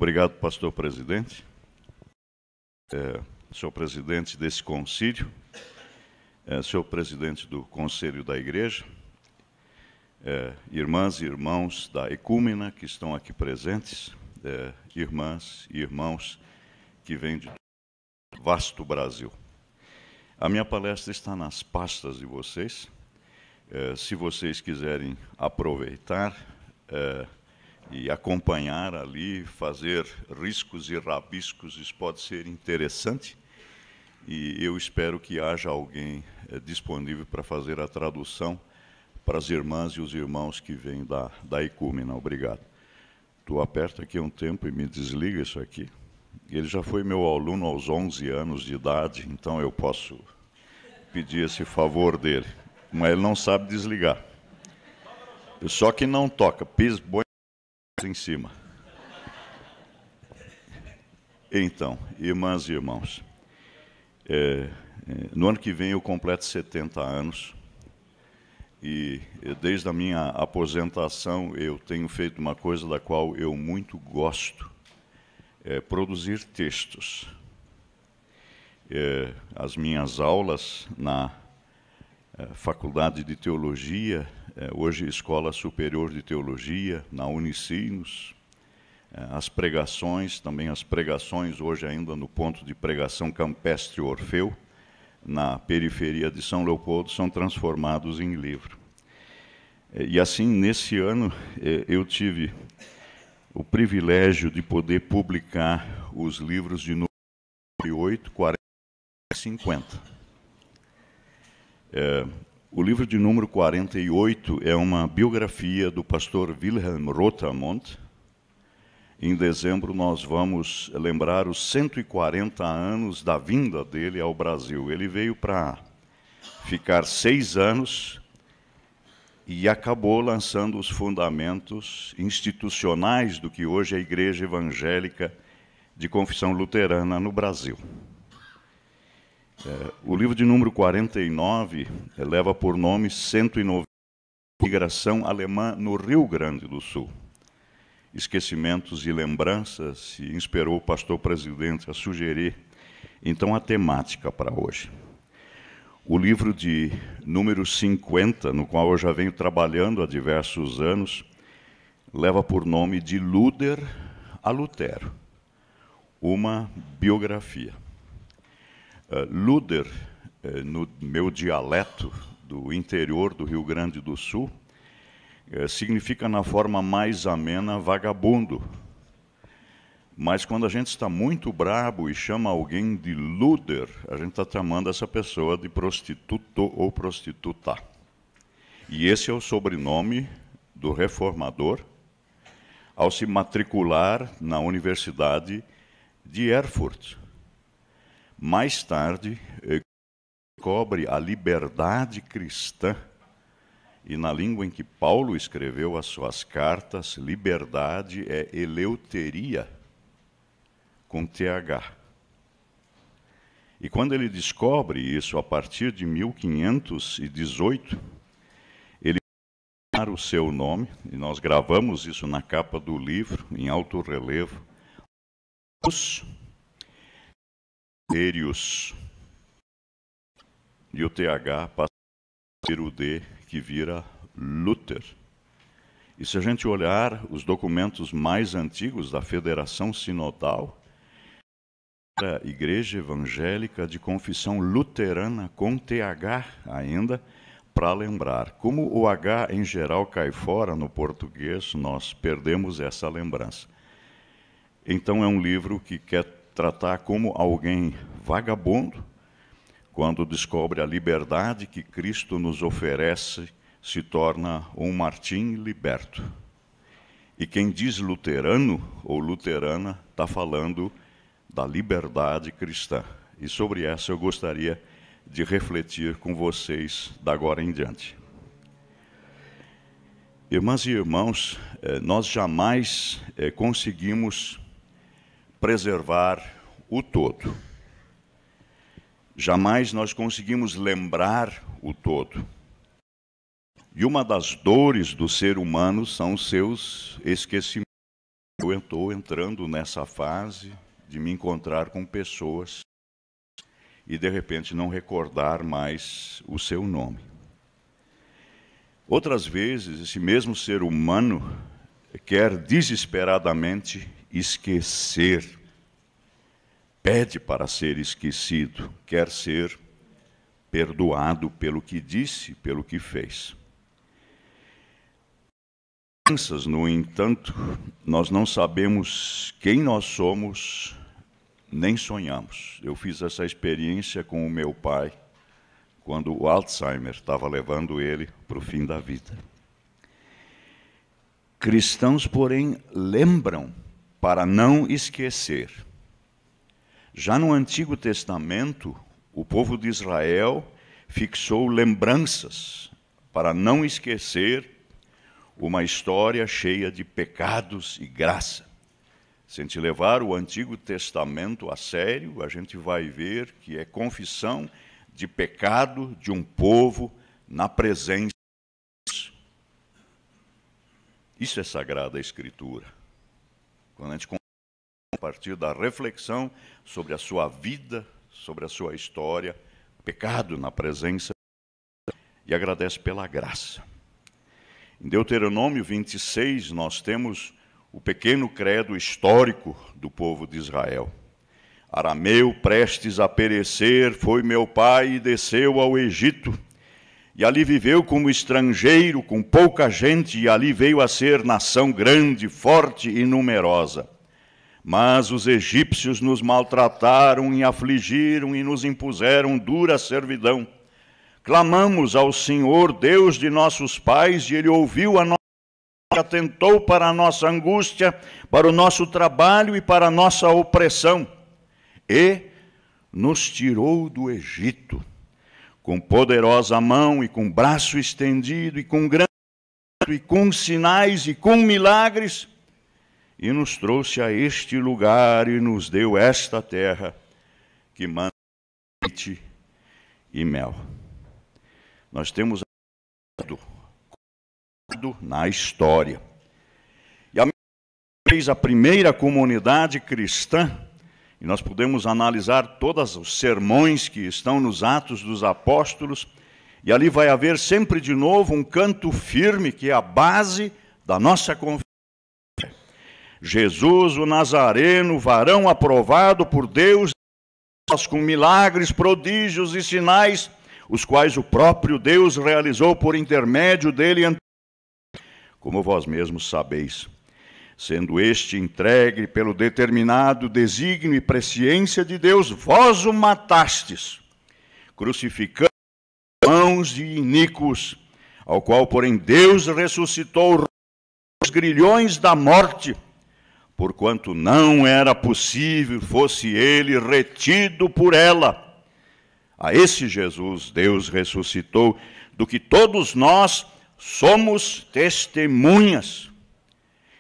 Obrigado, pastor presidente. Senhor presidente desse concílio, senhor presidente do Conselho da Igreja, irmãs e irmãos da Ecúmena que estão aqui presentes, irmãs e irmãos que vêm de vasto Brasil. A minha palestra está nas pastas de vocês. Se vocês quiserem aproveitar e acompanhar ali, fazer riscos e rabiscos, isso pode ser interessante. E eu espero que haja alguém disponível para fazer a tradução para as irmãs e os irmãos que vêm da Ecúmena. Obrigado. Tu aperta aqui um tempo e me desliga isso aqui. Ele já foi meu aluno aos 11 anos de idade, então eu posso pedir esse favor dele. Mas ele não sabe desligar. Só que não toca, pisa em cima. Então, irmãs e irmãos, no ano que vem eu completo 70 anos e desde a minha aposentação eu tenho feito uma coisa da qual eu muito gosto, produzir textos. As minhas aulas na Faculdade de Teologia, hoje Escola Superior de Teologia, na Unicinos, as pregações, também as pregações hoje ainda no ponto de pregação Campestre Orfeu, na periferia de São Leopoldo, são transformados em livro. E assim, nesse ano, eu tive o privilégio de poder publicar os livros de número 38, 40 e 50. O livro de número 48 é uma biografia do pastor Wilhelm Rotermund. Em dezembro nós vamos lembrar os 140 anos da vinda dele ao Brasil. Ele veio para ficar 6 anos e acabou lançando os fundamentos institucionais do que hoje é a Igreja Evangélica de Confissão Luterana no Brasil. O livro de número 49 leva por nome 190, Migração Alemã no Rio Grande do Sul. Esquecimentos e lembranças, e inspirou o pastor presidente a sugerir, então, a temática para hoje. O livro de número 50, no qual eu já venho trabalhando há diversos anos, leva por nome De Luder a Lutero, uma biografia. Luder, no meu dialeto do interior do Rio Grande do Sul, significa na forma mais amena vagabundo. Mas quando a gente está muito brabo e chama alguém de Luder, a gente está chamando essa pessoa de prostituto ou prostituta. E esse é o sobrenome do reformador ao se matricular na Universidade de Erfurt. Mais tarde, descobre a liberdade cristã. E na língua em que Paulo escreveu as suas cartas, liberdade é eleuteria, com TH. E quando ele descobre isso, a partir de 1518, ele dá o seu nome, e nós gravamos isso na capa do livro, em alto relevo, os Erius. E o TH passa a ser o D, que vira Luther. E se a gente olhar os documentos mais antigos da Federação Sinodal, a Igreja Evangélica de Confissão Luterana, com TH ainda, para lembrar. Como o H em geral cai fora no português, nós perdemos essa lembrança. Então é um livro que quer tratar como alguém vagabundo, quando descobre a liberdade que Cristo nos oferece, se torna um Martim liberto. E quem diz luterano ou luterana está falando da liberdade cristã. E sobre essa eu gostaria de refletir com vocês da agora em diante. Irmãs e irmãos, nós jamais conseguimos preservar o todo. Jamais nós conseguimos lembrar o todo. E uma das dores do ser humano são os seus esquecimentos. eu estou entrando nessa fase de me encontrar com pessoas e, de repente, não recordar mais o seu nome. Outras vezes, esse mesmo ser humano quer desesperadamente esquecer, pede para ser esquecido, quer ser perdoado pelo que disse, pelo que fez. No entanto, nós não sabemos quem nós somos, nem sonhamos. Eu fiz essa experiência com o meu pai, quando o Alzheimer estava levando ele para o fim da vida. Cristãos, porém, lembram para não esquecer. Já no Antigo Testamento, o povo de Israel fixou lembranças para não esquecer uma história cheia de pecados e graça. Se a gente levar o Antigo Testamento a sério, a gente vai ver que é confissão de pecado de um povo na presença de Deus. Isso é Sagrada Escritura. Quando a gente a partir da reflexão sobre a sua vida, sobre a sua história, pecado na presença de Deus, e agradece pela graça. Em Deuteronômio 26, nós temos o pequeno credo histórico do povo de Israel. Arameu, prestes a perecer, foi meu pai e desceu ao Egito. E ali viveu como estrangeiro, com pouca gente, e ali veio a ser nação grande, forte e numerosa. Mas os egípcios nos maltrataram e afligiram e nos impuseram dura servidão. Clamamos ao Senhor, Deus de nossos pais, e Ele ouviu a nossa voz, atentou para a nossa angústia, para o nosso trabalho e para a nossa opressão, e nos tirou do Egito, com poderosa mão e com braço estendido, e com grande e com sinais e com milagres, e nos trouxe a este lugar e nos deu esta terra que manda leite e mel. Nós temos na história. E a primeira comunidade cristã, e nós podemos analisar todos os sermões que estão nos Atos dos Apóstolos, e ali vai haver sempre de novo um canto firme, que é a base da nossa confiança. Jesus, o Nazareno, varão aprovado por Deus, com milagres, prodígios e sinais, os quais o próprio Deus realizou por intermédio dele, como vós mesmos sabeis, sendo este entregue pelo determinado desígnio e presciência de Deus, vós o matastes, crucificando mãos de iníquos, ao qual, porém, Deus ressuscitou os grilhões da morte, porquanto não era possível fosse ele retido por ela. A esse Jesus Deus ressuscitou, do que todos nós somos testemunhas.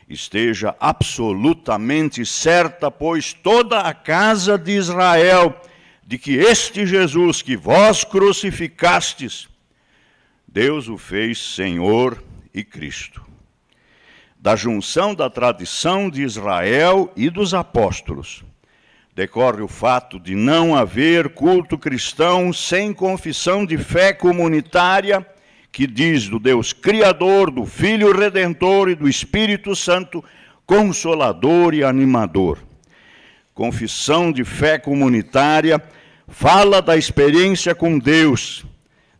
Esteja absolutamente certa, pois, toda a casa de Israel, de que este Jesus que vós crucificastes, Deus o fez Senhor e Cristo. Da junção da tradição de Israel e dos apóstolos, decorre o fato de não haver culto cristão sem confissão de fé comunitária, que diz do Deus Criador, do Filho Redentor e do Espírito Santo, Consolador e Animador. Confissão de fé comunitária fala da experiência com Deus,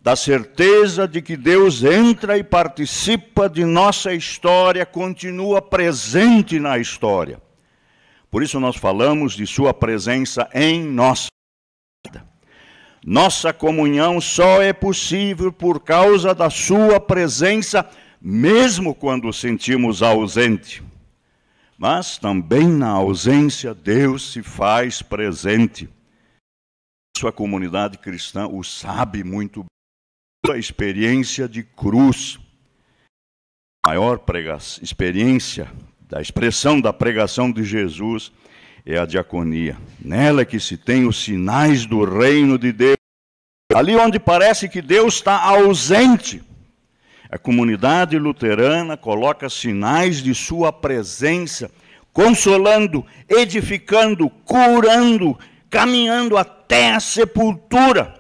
da certeza de que Deus entra e participa de nossa história, continua presente na história. Por isso nós falamos de sua presença em nossa vida. Nossa comunhão só é possível por causa da sua presença, mesmo quando o sentimos ausente. Mas também na ausência, Deus se faz presente. Sua comunidade cristã o sabe muito bem. A experiência de cruz, a maior experiência da expressão da pregação de Jesus é a diaconia. Nela que se tem os sinais do reino de Deus. Ali onde parece que Deus está ausente, a comunidade luterana coloca sinais de sua presença, consolando, edificando, curando, caminhando até a sepultura,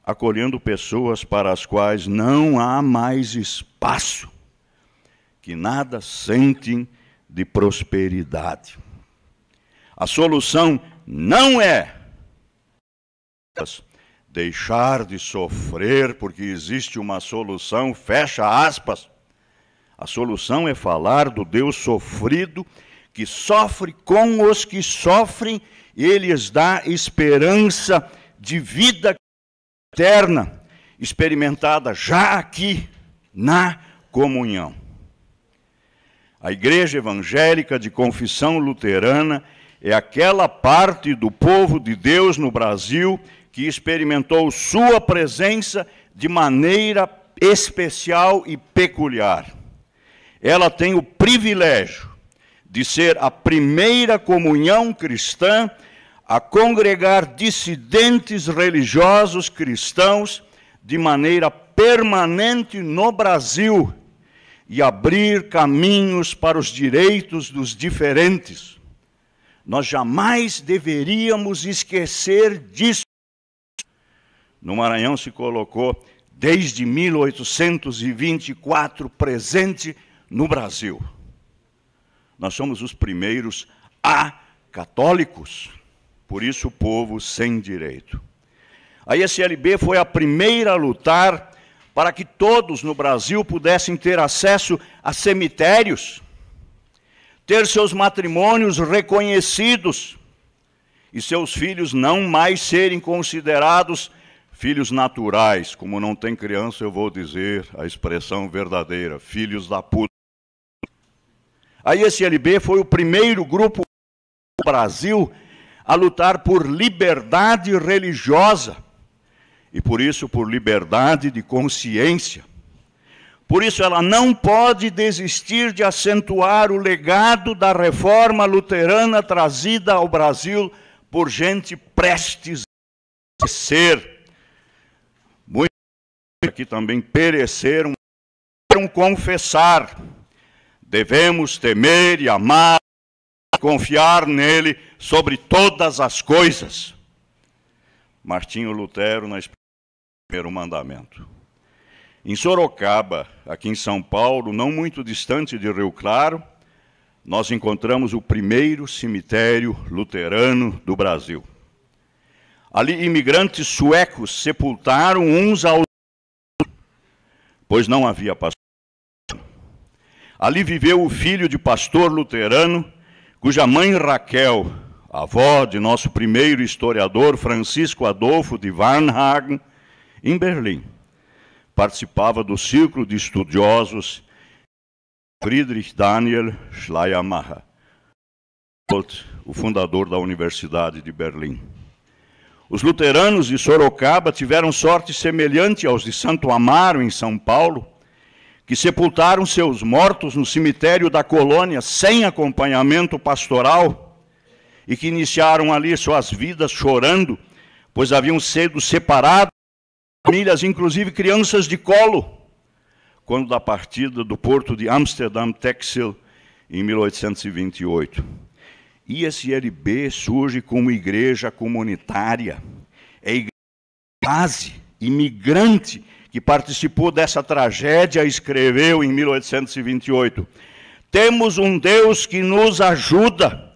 acolhendo pessoas para as quais não há mais espaço, que nada sentem de prosperidade. A solução não é deixar de sofrer, porque existe uma solução, fecha aspas. A solução é falar do Deus sofrido, que sofre com os que sofrem, e Ele lhes dá esperança de vida eterna, experimentada já aqui na comunhão. A Igreja Evangélica de Confissão Luterana é aquela parte do povo de Deus no Brasil que experimentou sua presença de maneira especial e peculiar. Ela tem o privilégio de ser a primeira comunhão cristã a congregar dissidentes religiosos cristãos de maneira permanente no Brasil e abrir caminhos para os direitos dos diferentes. Nós jamais deveríamos esquecer disso. No Maranhão se colocou, desde 1824, presente no Brasil. Nós somos os primeiros católicos, por isso o povo sem direito. A ISLB foi a primeira a lutar para que todos no Brasil pudessem ter acesso a cemitérios, ter seus matrimônios reconhecidos e seus filhos não mais serem considerados filhos naturais. Como não tem criança, eu vou dizer a expressão verdadeira, filhos da puta. A ISLB foi o primeiro grupo do Brasil a lutar por liberdade religiosa e, por isso, por liberdade de consciência. Por isso, ela não pode desistir de acentuar o legado da reforma luterana trazida ao Brasil por gente prestes a ser. Muitos aqui também pereceram, confessar. Devemos temer e amar, confiar nele sobre todas as coisas. Martinho Lutero, na primeiro mandamento. Em Sorocaba, aqui em São Paulo, não muito distante de Rio Claro, nós encontramos o primeiro cemitério luterano do Brasil. Ali, imigrantes suecos sepultaram uns aos outros, pois não havia pastor. Ali viveu o filho de pastor luterano, cuja mãe Raquel, avó de nosso primeiro historiador, Francisco Adolfo de Varnhagen, em Berlim, participava do círculo de estudiosos Friedrich Daniel Schleiermacher, o fundador da Universidade de Berlim. Os luteranos de Sorocaba tiveram sorte semelhante aos de Santo Amaro, em São Paulo, que sepultaram seus mortos no cemitério da colônia sem acompanhamento pastoral e que iniciaram ali suas vidas chorando, pois haviam sido separados de famílias, inclusive crianças de colo, quando da partida do porto de Amsterdam Texel em 1828. ISLB surge como igreja comunitária, é igreja base, imigrante, que participou dessa tragédia, escreveu em 1828, temos um Deus que nos ajuda,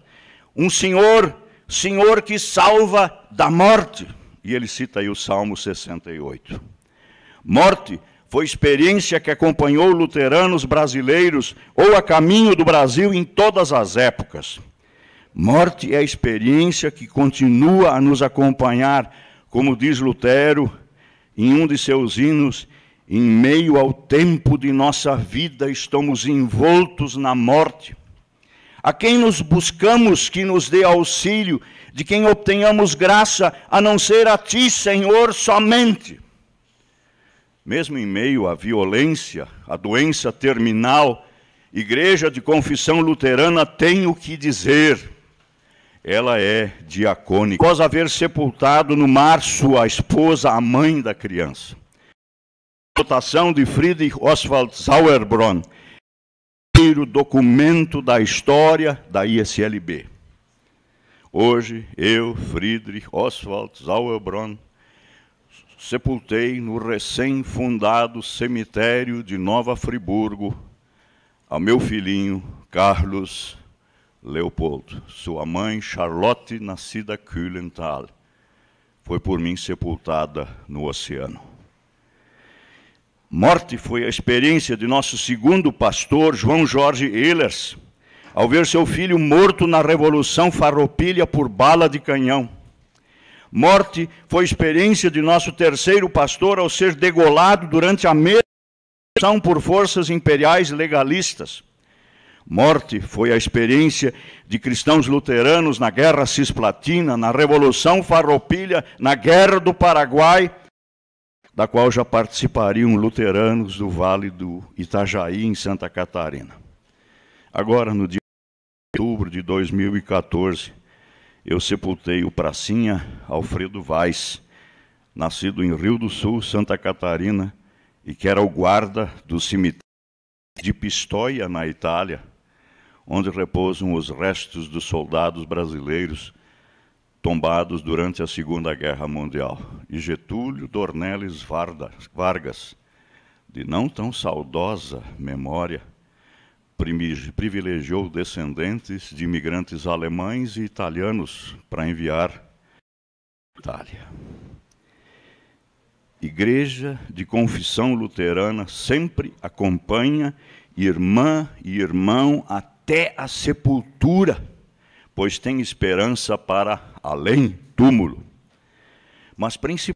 um Senhor que salva da morte. E ele cita aí o Salmo 68. Morte foi experiência que acompanhou luteranos brasileiros ou a caminho do Brasil em todas as épocas. Morte é a experiência que continua a nos acompanhar, como diz Lutero, em um de seus hinos, em meio ao tempo de nossa vida, estamos envoltos na morte. A quem nos buscamos que nos dê auxílio, de quem obtenhamos graça, a não ser a ti, Senhor, somente. Mesmo em meio à violência, à doença terminal, Igreja de Confissão Luterana tem o que dizer. Ela é diacônica. Após haver sepultado no mar sua esposa, a mãe da criança. A votação de Friedrich Oswald Sauerbrunn, primeiro documento da história da ISLB. Hoje, eu, Friedrich Oswald Sauerbrunn, sepultei no recém-fundado cemitério de Nova Friburgo ao meu filhinho Carlos Leopoldo. Sua mãe, Charlotte, nascida Kühlenthal, foi por mim sepultada no oceano. Morte foi a experiência de nosso segundo pastor, João Jorge Ehlers, ao ver seu filho morto na Revolução Farroupilha por bala de canhão. Morte foi a experiência de nosso terceiro pastor ao ser degolado durante a mesma revolução por forças imperiais legalistas. Morte foi a experiência de cristãos luteranos na Guerra Cisplatina, na Revolução Farroupilha, na Guerra do Paraguai, da qual já participariam luteranos do Vale do Itajaí, em Santa Catarina. Agora, no dia de outubro de 2014, eu sepultei o pracinha Alfredo Vaz, nascido em Rio do Sul, Santa Catarina, e que era o guarda do cemitério de Pistoia, na Itália, onde repousam os restos dos soldados brasileiros tombados durante a Segunda Guerra Mundial. E Getúlio Dornelles Vargas, de não tão saudosa memória, privilegiou descendentes de imigrantes alemães e italianos para enviar à Itália. Igreja de confissão luterana sempre acompanha irmã e irmão até a sepultura, pois tem esperança para além túmulo. Mas principalmente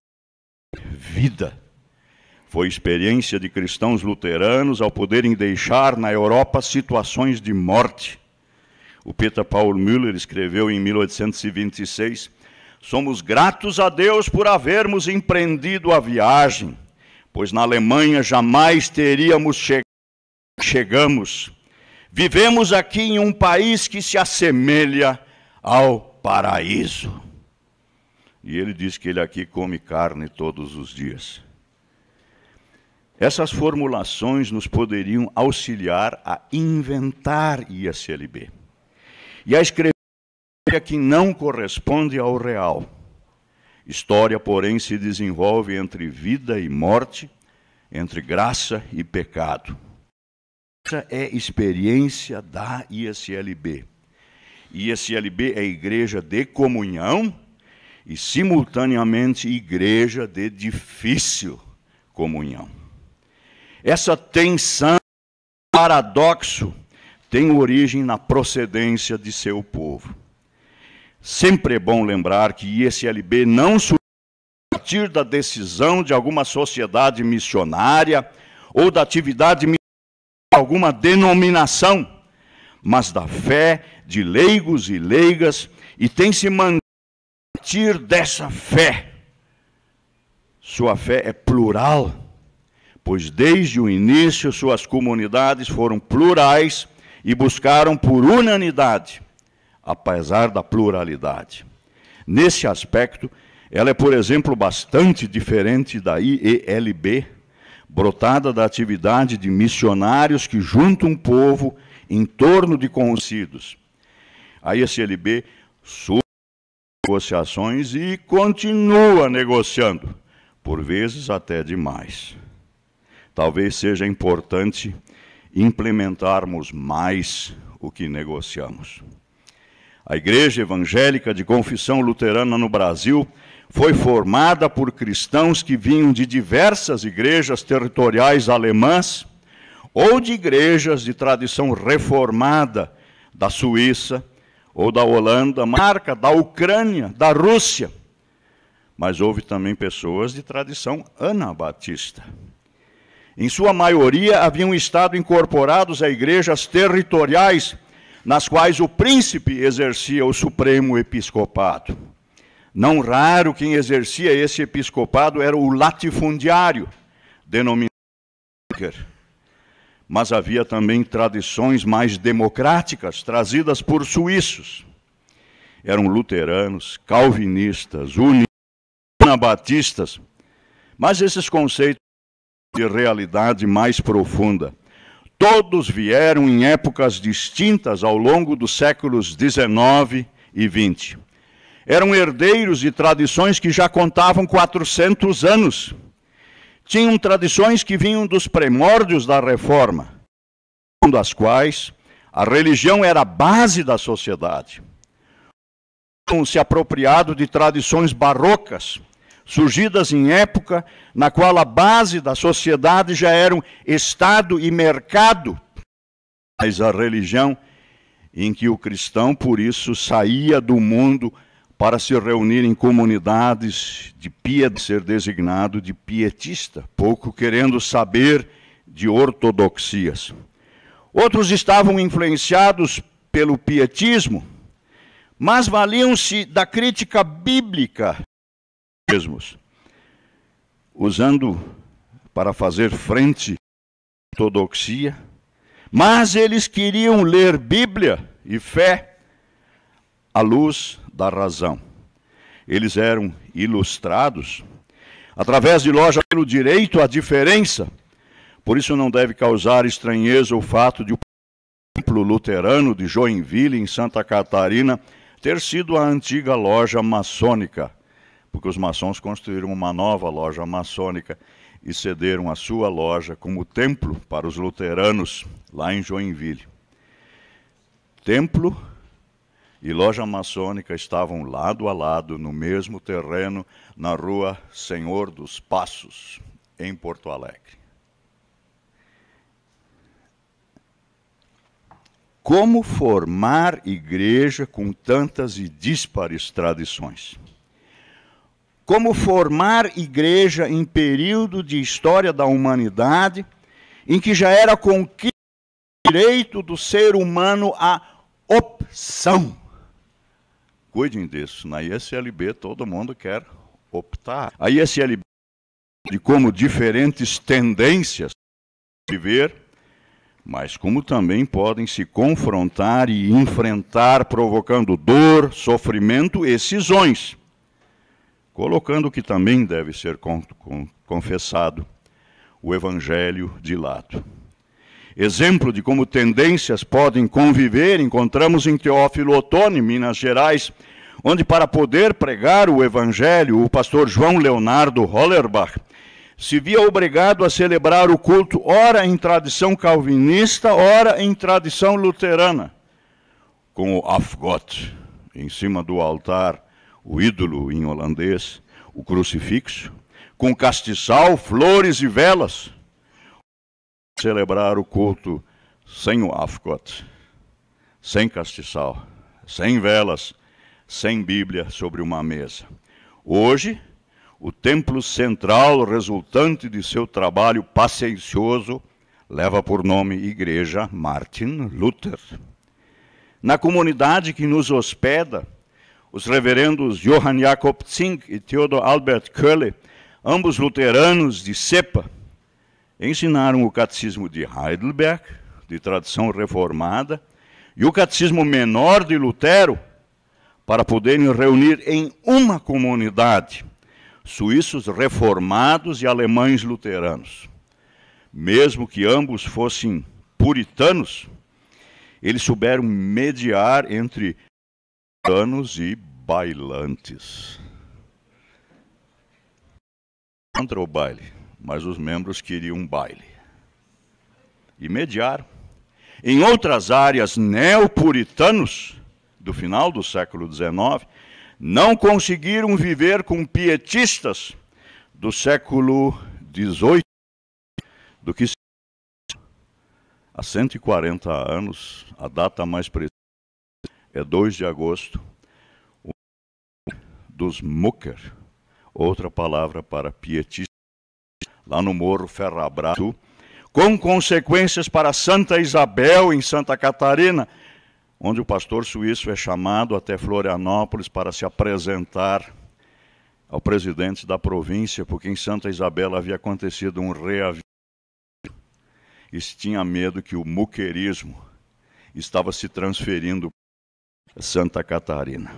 vida. Foi experiência de cristãos luteranos ao poderem deixar na Europa situações de morte. O Peter Paul Müller escreveu em 1826: somos gratos a Deus por havermos empreendido a viagem, pois na Alemanha jamais teríamos chegamos. Vivemos aqui em um país que se assemelha ao paraíso. E ele diz que ele aqui come carne todos os dias. Essas formulações nos poderiam auxiliar a inventar ISLB e a escrever que não corresponde ao real. História, porém, se desenvolve entre vida e morte, entre graça e pecado. Essa é a experiência da ISLB. ISLB é igreja de comunhão e, simultaneamente, igreja de difícil comunhão. Essa tensão, paradoxo, tem origem na procedência de seu povo. Sempre é bom lembrar que ISLB não surgiu a partir da decisão de alguma sociedade missionária ou da atividade missionária de alguma denominação, mas da fé de leigos e leigas, e tem se mantido a partir dessa fé. Sua fé é plural, pois desde o início suas comunidades foram plurais e buscaram por unanimidade, apesar da pluralidade. Nesse aspecto, ela é, por exemplo, bastante diferente da IELB, brotada da atividade de missionários que juntam um povo em torno de conhecidos. A ISLB surge negociações e continua negociando, por vezes até demais. Talvez seja importante implementarmos mais o que negociamos. A Igreja Evangélica de Confissão Luterana no Brasil foi formada por cristãos que vinham de diversas igrejas territoriais alemãs ou de igrejas de tradição reformada da Suíça ou da Holanda, marca da Ucrânia, da Rússia. Mas houve também pessoas de tradição anabatista. Em sua maioria, haviam estado incorporados a igrejas territoriais, nas quais o príncipe exercia o supremo episcopado. Não raro, quem exercia esse episcopado era o latifundiário, denominado. Mas havia também tradições mais democráticas, trazidas por suíços. Eram luteranos, calvinistas, anabatistas, mas esses conceitos de realidade mais profunda. Todos vieram em épocas distintas ao longo dos séculos XIX e XX. Eram herdeiros de tradições que já contavam 400 anos. Tinham tradições que vinham dos primórdios da Reforma, das quais a religião era a base da sociedade. Se apropriado de tradições barrocas, surgidas em época na qual a base da sociedade já eram Estado e mercado, mas a religião em que o cristão, por isso, saía do mundo para se reunir em comunidades de piedade, ser designado de pietista, pouco querendo saber de ortodoxias. Outros estavam influenciados pelo pietismo, mas valiam-se da crítica bíblica mesmos, usando para fazer frente à ortodoxia, mas eles queriam ler Bíblia e fé à luz da razão. Eles eram ilustrados através de lógica pelo direito à diferença. Por isso não deve causar estranheza o fato de o templo luterano de Joinville, em Santa Catarina, ter sido a antiga loja maçônica, porque os maçons construíram uma nova loja maçônica e cederam a sua loja como templo para os luteranos lá em Joinville. Templo e loja maçônica estavam lado a lado no mesmo terreno na rua Senhor dos Passos, em Porto Alegre. Como formar igreja com tantas e díspares tradições? Como formar igreja em período de história da humanidade, em que já era conquista o direito do ser humano à opção? Cuidem disso, na ISLB todo mundo quer optar. A ISLB de como diferentes tendências viver, mas como também podem se confrontar e enfrentar, provocando dor, sofrimento e cisões, colocando que também deve ser confessado o Evangelho de lado. Exemplo de como tendências podem conviver, encontramos em Teófilo Otoni, Minas Gerais, onde para poder pregar o Evangelho, o pastor João Leonardo Hollerbach se via obrigado a celebrar o culto, ora em tradição calvinista, ora em tradição luterana, com o afgot em cima do altar, o ídolo em holandês, o crucifixo, com castiçal, flores e velas. Celebrar o culto sem o afgot, sem castiçal, sem velas, sem Bíblia sobre uma mesa. Hoje, o templo central resultante de seu trabalho paciencioso leva por nome Igreja Martin Luther. Na comunidade que nos hospeda, os reverendos Johann Jakob Zink e Theodor Albert Kölle, ambos luteranos de cepa, ensinaram o catecismo de Heidelberg, de tradição reformada, e o catecismo menor de Lutero, para poderem reunir em uma comunidade suíços reformados e alemães luteranos. Mesmo que ambos fossem puritanos, eles souberam mediar entre puritanos e bailantes. Contra o baile, mas os membros queriam baile. E mediaram. Em outras áreas, neopuritanos do final do século XIX não conseguiram viver com pietistas do século XVIII, do que há 140 anos, a data mais precisa é 2 de agosto, dos Mucker, outra palavra para pietista, lá no Morro Ferrabrato, com consequências para Santa Isabel, em Santa Catarina, onde o pastor suíço é chamado até Florianópolis para se apresentar ao presidente da província, porque em Santa Isabel havia acontecido um reavivamento e se tinha medo que o muquerismo estava se transferindo para Santa Catarina.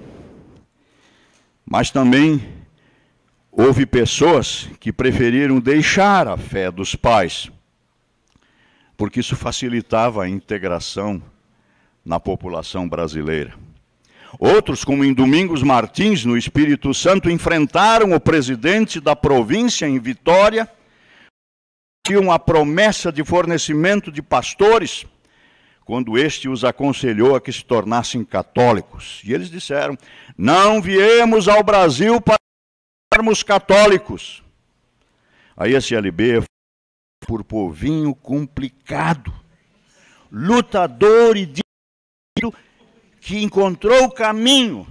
Mas também houve pessoas que preferiram deixar a fé dos pais, porque isso facilitava a integração na população brasileira. Outros, como em Domingos Martins, no Espírito Santo, enfrentaram o presidente da província em Vitória, tinham a promessa de fornecimento de pastores, quando este os aconselhou a que se tornassem católicos. E eles disseram: não viemos ao Brasil para sermos católicos. A SLB, por povinho complicado, lutador e que encontrou o caminho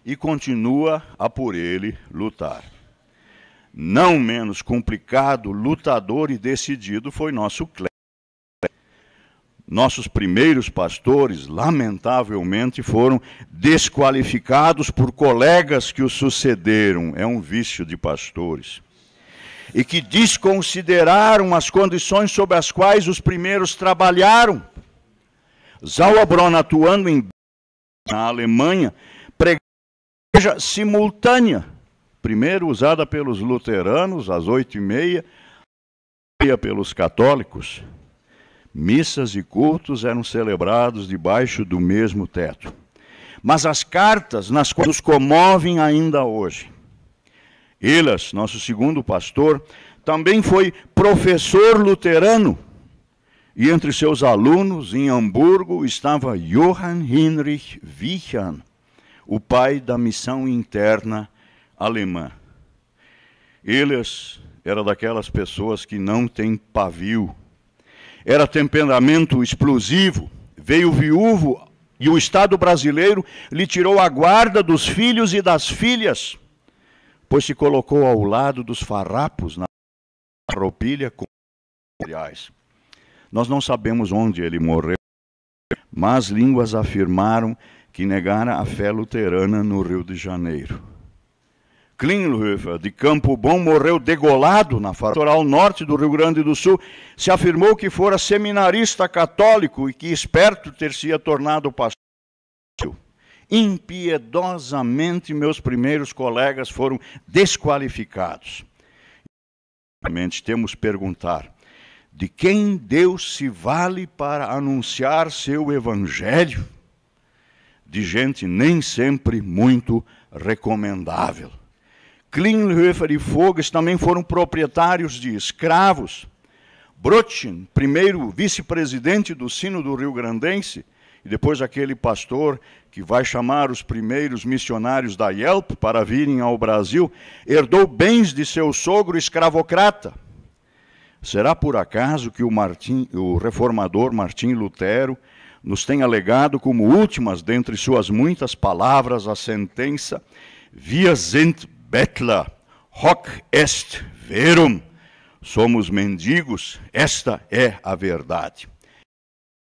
e continua a por ele lutar. Não menos complicado, lutador e decidido foi nosso clero. Nossos primeiros pastores, lamentavelmente, foram desqualificados por colegas que os sucederam. É um vício de pastores. E que desconsideraram as condições sob as quais os primeiros trabalharam. Sauerbrunn, atuando na Alemanha, pregava igreja simultânea, primeiro usada pelos luteranos, às 8h30, pelos católicos. Missas e cultos eram celebrados debaixo do mesmo teto. Mas as cartas nas quais nos comovem ainda hoje. Elas, nosso segundo pastor, também foi professor luterano. E entre seus alunos, em Hamburgo, estava Johann Heinrich Wichern, o pai da missão interna alemã. Eles eram daquelas pessoas que não têm pavio. Era temperamento explosivo, veio viúvo e o Estado brasileiro lhe tirou a guarda dos filhos e das filhas, pois se colocou ao lado dos farrapos na roupilha com materiais. Nós não sabemos onde ele morreu, mas línguas afirmaram que negara a fé luterana no Rio de Janeiro. Klinghöfer, de Campo Bom, morreu degolado na Pastoral Norte do Rio Grande do Sul. Se afirmou que fora seminarista católico e que esperto ter se tornado pastor. Impiedosamente, meus primeiros colegas foram desqualificados. Realmente temos que perguntar: de quem Deus se vale para anunciar seu evangelho? De gente nem sempre muito recomendável. Klinghöfer e Foges também foram proprietários de escravos. Brotchen, primeiro vice-presidente do Sínodo Rio-Grandense, e depois aquele pastor que vai chamar os primeiros missionários da Yelp para virem ao Brasil, herdou bens de seu sogro escravocrata. Será por acaso que o reformador Martim Lutero nos tenha legado como últimas dentre suas muitas palavras a sentença: Wir sind Bettler, hoc est verum. Somos mendigos, esta é a verdade.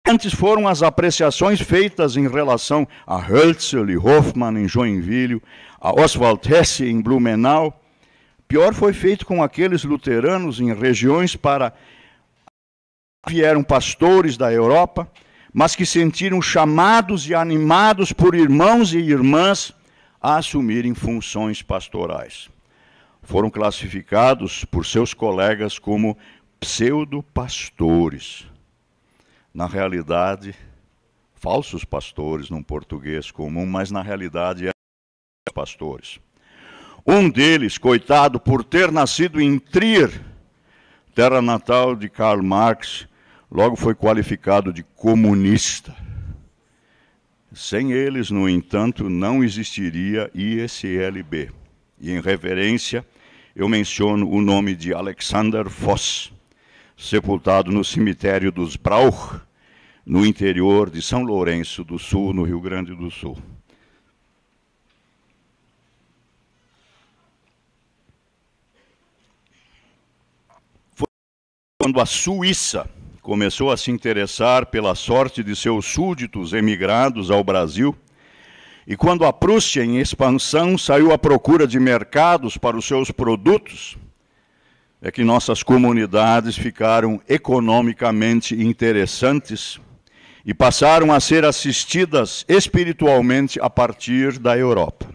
Antes foram as apreciações feitas em relação a Hölzel e Hoffmann em Joinville, a Oswald Hesse em Blumenau. Pior foi feito com aqueles luteranos em regiões para vieram pastores da Europa, mas que sentiram chamados e animados por irmãos e irmãs a assumirem funções pastorais. Foram classificados por seus colegas como pseudo-pastores. Na realidade, falsos pastores num português comum, mas na realidade eram pastores. Um deles, coitado, por ter nascido em Trier, terra natal de Karl Marx, logo foi qualificado de comunista. Sem eles, no entanto, não existiria ISLB. E em reverência, eu menciono o nome de Alexander Voss, sepultado no cemitério dos Brauch, no interior de São Lourenço do Sul, no Rio Grande do Sul. Foi quando a Suíça começou a se interessar pela sorte de seus súditos emigrados ao Brasil, e quando a Prússia, em expansão, saiu à procura de mercados para os seus produtos, é que nossas comunidades ficaram economicamente interessantes e passaram a ser assistidas espiritualmente a partir da Europa.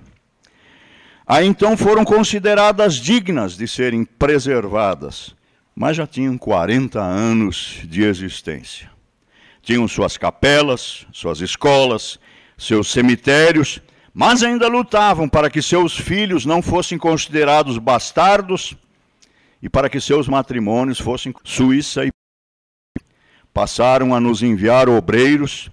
Aí então foram consideradas dignas de serem preservadas, mas já tinham 40 anos de existência. Tinham suas capelas, suas escolas, seus cemitérios, mas ainda lutavam para que seus filhos não fossem considerados bastardos e para que seus matrimônios fossem Suíça e passaram a nos enviar obreiros,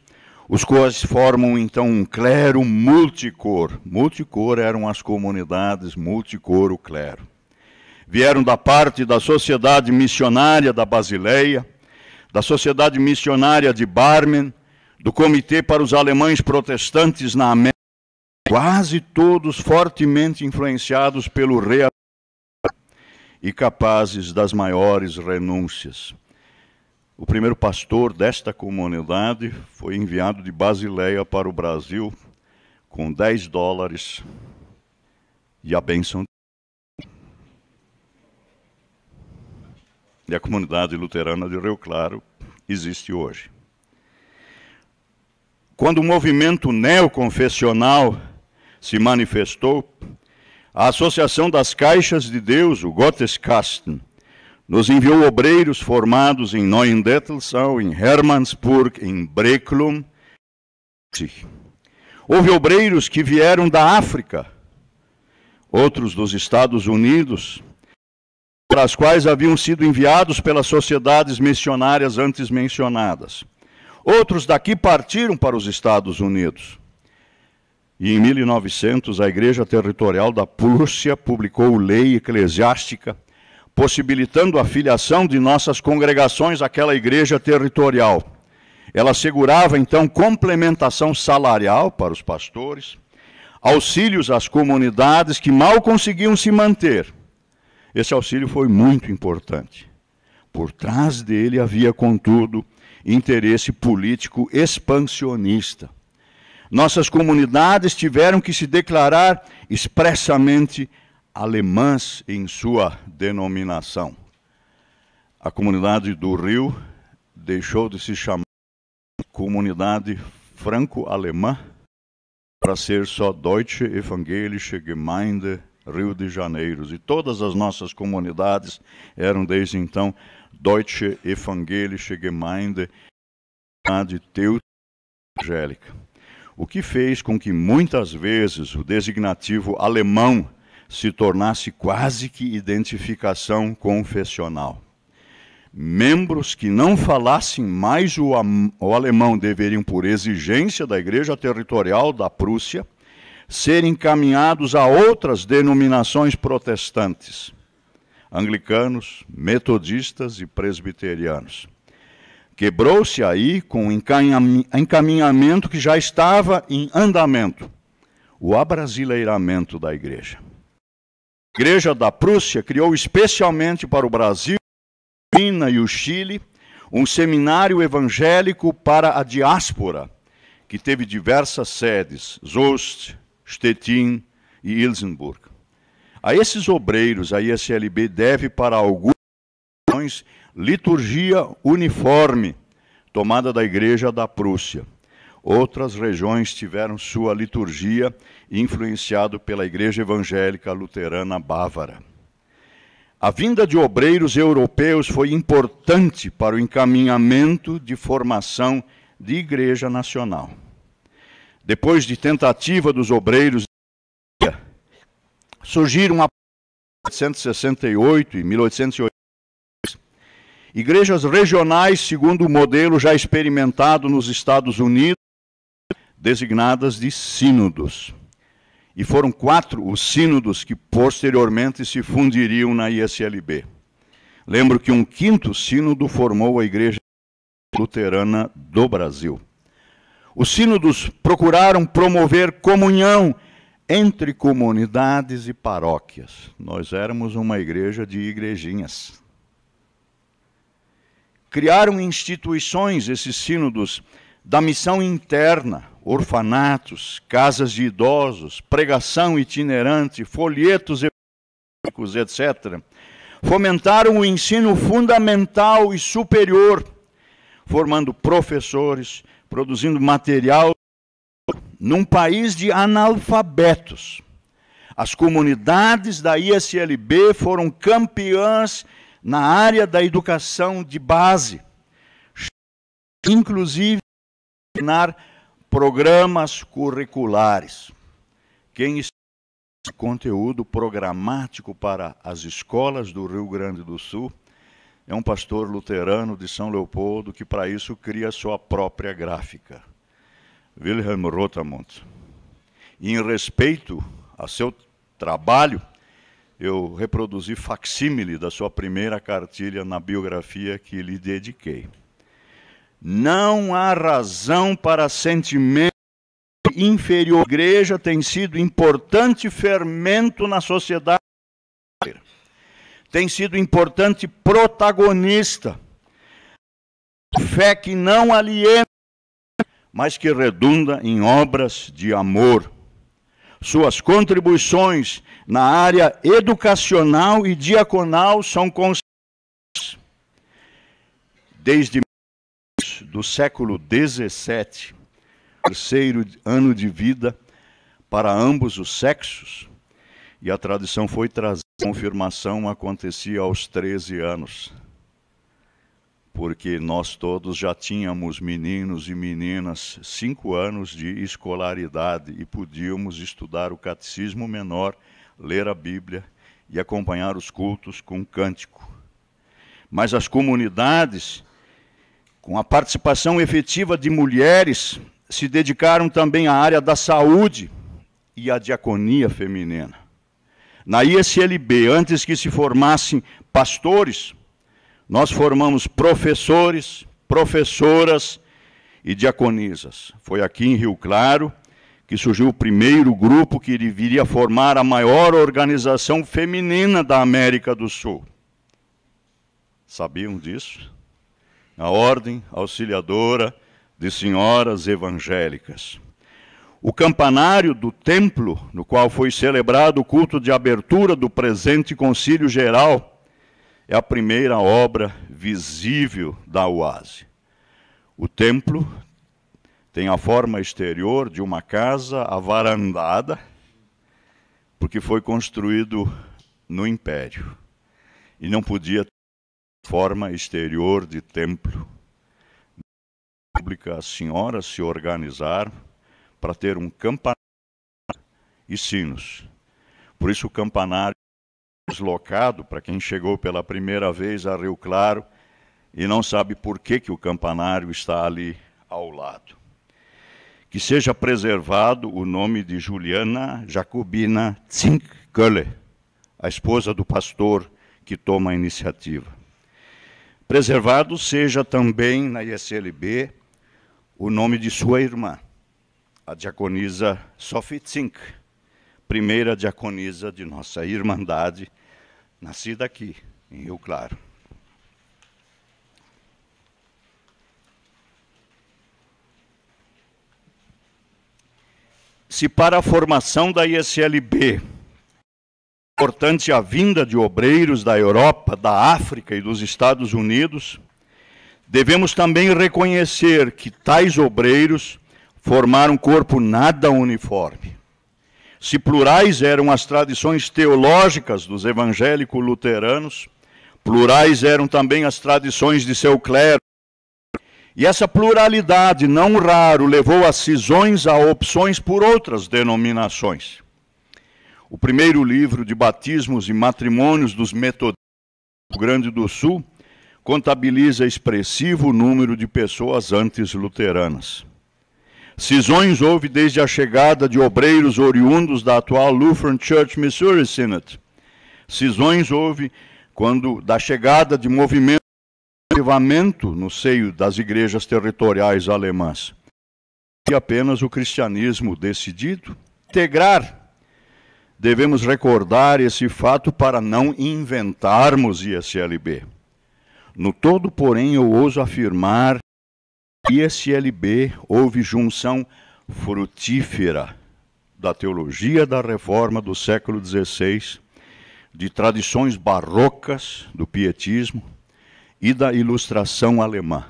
os quais formam então um clero multicor. Multicor eram as comunidades, multicor o clero. Vieram da parte da Sociedade Missionária da Basileia, da Sociedade Missionária de Barmen, do Comitê para os Alemães Protestantes na América, quase todos fortemente influenciados pelo rei e capazes das maiores renúncias. O primeiro pastor desta comunidade foi enviado de Basileia para o Brasil com $10 e a bênção. E a comunidade luterana de Rio Claro existe hoje. Quando o movimento neoconfessional se manifestou, a Associação das Caixas de Deus, o Gotteskasten, nos enviou obreiros formados em Neuendettelsau, em Hermannsburg, em Breklum. Houve obreiros que vieram da África, outros dos Estados Unidos, para as quais haviam sido enviados pelas sociedades missionárias antes mencionadas. Outros daqui partiram para os Estados Unidos. E em 1900, a Igreja Territorial da Prússia publicou lei eclesiástica possibilitando a filiação de nossas congregações àquela igreja territorial. Ela assegurava, então, complementação salarial para os pastores, auxílios às comunidades que mal conseguiam se manter. Esse auxílio foi muito importante. Por trás dele havia, contudo, interesse político expansionista. Nossas comunidades tiveram que se declarar expressamente alemãs em sua denominação. A comunidade do Rio deixou de se chamar Comunidade Franco-Alemã para ser só Deutsche Evangelische Gemeinde Rio de Janeiro. E todas as nossas comunidades eram desde então Deutsche Evangelische Gemeinde Evangélica. O que fez com que muitas vezes o designativo alemão se tornasse quase que identificação confessional. Membros que não falassem mais o alemão deveriam, por exigência da Igreja Territorial da Prússia, ser encaminhados a outras denominações protestantes, anglicanos, metodistas e presbiterianos. Quebrou-se aí com o encaminhamento que já estava em andamento, o abrasileiramento da igreja. A Igreja da Prússia criou especialmente para o Brasil, a Argentina e o Chile um seminário evangélico para a diáspora, que teve diversas sedes, Soest, Stettin e Ilsenburg. A esses obreiros, a ISLB deve para algumas liturgia uniforme, tomada da Igreja da Prússia. Outras regiões tiveram sua liturgia influenciado pela Igreja Evangélica Luterana Bávara. A vinda de obreiros europeus foi importante para o encaminhamento de formação de Igreja Nacional. Depois de tentativa dos obreiros, surgiram em 1868 e 1880 igrejas regionais segundo o modelo já experimentado nos Estados Unidos, designadas de sínodos. E foram 4 os sínodos que posteriormente se fundiriam na ISLB. Lembro que um 5º sínodo formou a Igreja Luterana do Brasil. Os sínodos procuraram promover comunhão entre comunidades e paróquias. Nós éramos uma igreja de igrejinhas. Criaram instituições, esses sínodos, da missão interna, orfanatos, casas de idosos, pregação itinerante, folhetos evangélicos, etc. Fomentaram o ensino fundamental e superior, formando professores, produzindo material num país de analfabetos. As comunidades da ISLB foram campeãs na área da educação de base, inclusive ensinar programas curriculares. Quem está conteúdo programático para as escolas do Rio Grande do Sul é um pastor luterano de São Leopoldo que para isso cria sua própria gráfica, Wilhelm Rotermund. E em respeito a seu trabalho, eu reproduzi facsímile da sua primeira cartilha na biografia que lhe dediquei. Não há razão para sentimento inferior. A igreja tem sido importante fermento na sociedade. Tem sido importante protagonista. Fé que não aliena, mas que redunda em obras de amor. Suas contribuições na área educacional e diaconal são constantes. Desde do século XVII, terceiro ano de vida para ambos os sexos, e a tradição foi trazer a confirmação acontecia aos 13 anos, porque nós todos já tínhamos meninos e meninas 5 anos de escolaridade e podíamos estudar o catecismo menor, ler a Bíblia e acompanhar os cultos com cântico. Mas as comunidades, com a participação efetiva de mulheres, se dedicaram também à área da saúde e à diaconia feminina. Na ISLB, antes que se formassem pastores, nós formamos professores, professoras e diaconisas. Foi aqui em Rio Claro que surgiu o primeiro grupo que viria a formar a maior organização feminina da América do Sul. Sabiam disso? A Ordem Auxiliadora de Senhoras Evangélicas. O campanário do templo, no qual foi celebrado o culto de abertura do presente Concílio Geral, é a primeira obra visível da UASE. O templo tem a forma exterior de uma casa avarandada, porque foi construído no Império, e não podia ter forma exterior de templo. As senhoras se organizaram para ter um campanário e sinos. Por isso o campanário é deslocado, para quem chegou pela primeira vez a Rio Claro e não sabe por que o campanário está ali ao lado. Que seja preservado o nome de Juliana Jacobina Zink-Kölle, a esposa do pastor que toma a iniciativa. Preservado seja também na ISLB o nome de sua irmã, a diaconisa Sophie Zink, primeira diaconisa de nossa Irmandade, nascida aqui, em Rio Claro. Se para a formação da ISLB é importante a vinda de obreiros da Europa, da África e dos Estados Unidos, devemos também reconhecer que tais obreiros formaram um corpo nada uniforme. Se plurais eram as tradições teológicas dos evangélicos luteranos, plurais eram também as tradições de seu clero. E essa pluralidade, não raro, levou a cisões, a opções por outras denominações. O primeiro livro de batismos e matrimônios dos metodistas do Rio Grande do Sul contabiliza expressivo número de pessoas antes luteranas. Cisões houve desde a chegada de obreiros oriundos da atual Lutheran Church Missouri Synod. Cisões houve quando da chegada de movimentos de avivamento no seio das igrejas territoriais alemãs. E apenas o cristianismo decidido integrar. Devemos recordar esse fato para não inventarmos ISLB. No todo, porém, eu ouso afirmar ISLB houve junção frutífera da teologia da Reforma do século XVI, de tradições barrocas do pietismo e da ilustração alemã.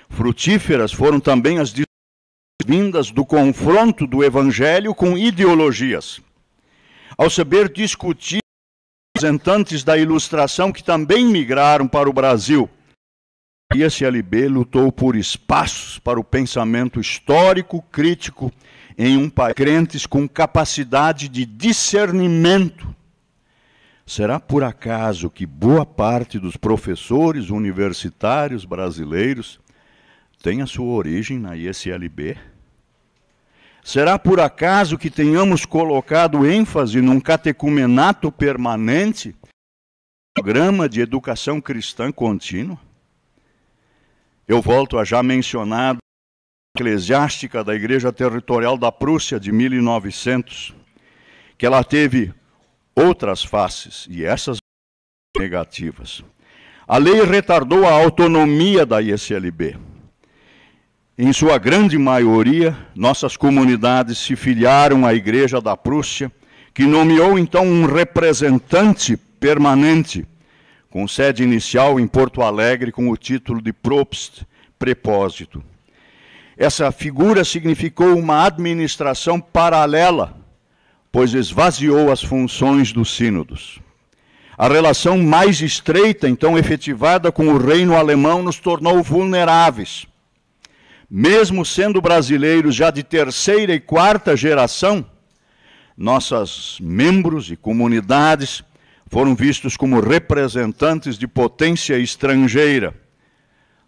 Frutíferas foram também as vindas do confronto do Evangelho com ideologias. Ao saber discutir representantes da Ilustração que também migraram para o Brasil. A ISLB lutou por espaços para o pensamento histórico crítico em um país crentes com capacidade de discernimento. Será por acaso que boa parte dos professores universitários brasileiros tem a sua origem na ISLB? Será por acaso que tenhamos colocado ênfase num catecumenato permanente, programa de educação cristã contínua? Eu volto a já mencionar a eclesiástica da Igreja Territorial da Prússia de 1900, que ela teve outras faces, e essas negativas. A lei retardou a autonomia da ISLB. Em sua grande maioria, nossas comunidades se filiaram à Igreja da Prússia, que nomeou então um representante permanente, com sede inicial em Porto Alegre, com o título de Propst, prepósito. Essa figura significou uma administração paralela, pois esvaziou as funções dos sínodos. A relação mais estreita, então, efetivada com o reino alemão, nos tornou vulneráveis. Mesmo sendo brasileiros já de terceira e quarta geração, nossos membros e comunidades foram vistos como representantes de potência estrangeira,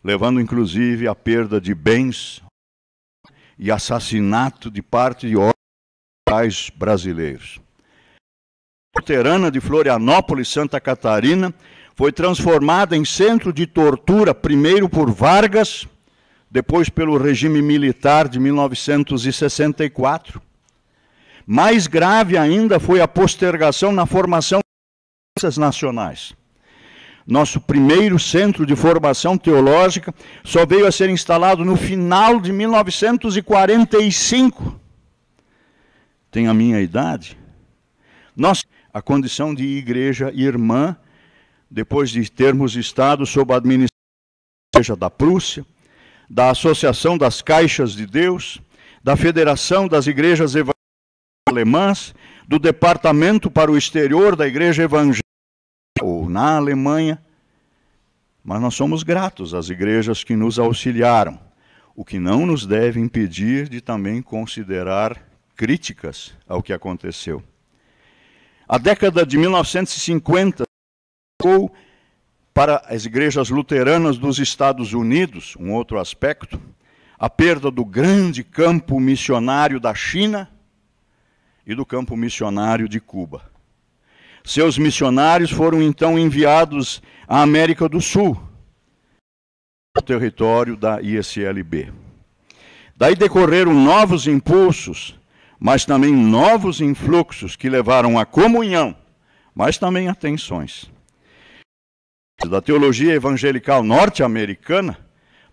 levando inclusive à perda de bens e assassinato de parte de órgãos brasileiros. A luterana de Florianópolis, Santa Catarina, foi transformada em centro de tortura, primeiro por Vargas, depois pelo regime militar de 1964. Mais grave ainda foi a postergação na formação de ciências nacionais. Nosso primeiro centro de formação teológica só veio a ser instalado no final de 1945. Tem a minha idade. A condição de igreja irmã, depois de termos estado sob a administração da Igreja da Prússia, da Associação das Caixas de Deus, da Federação das Igrejas Evangélicas Alemãs, do Departamento para o Exterior da Igreja Evangélica ou na Alemanha, mas nós somos gratos às igrejas que nos auxiliaram, o que não nos deve impedir de também considerar críticas ao que aconteceu. A década de 1950 ficou para as igrejas luteranas dos Estados Unidos, um outro aspecto, a perda do grande campo missionário da China e do campo missionário de Cuba. Seus missionários foram então enviados à América do Sul, ao território da ISLB. Daí decorreram novos impulsos, mas também novos influxos que levaram à comunhão, mas também a tensões. Da teologia evangelical norte-americana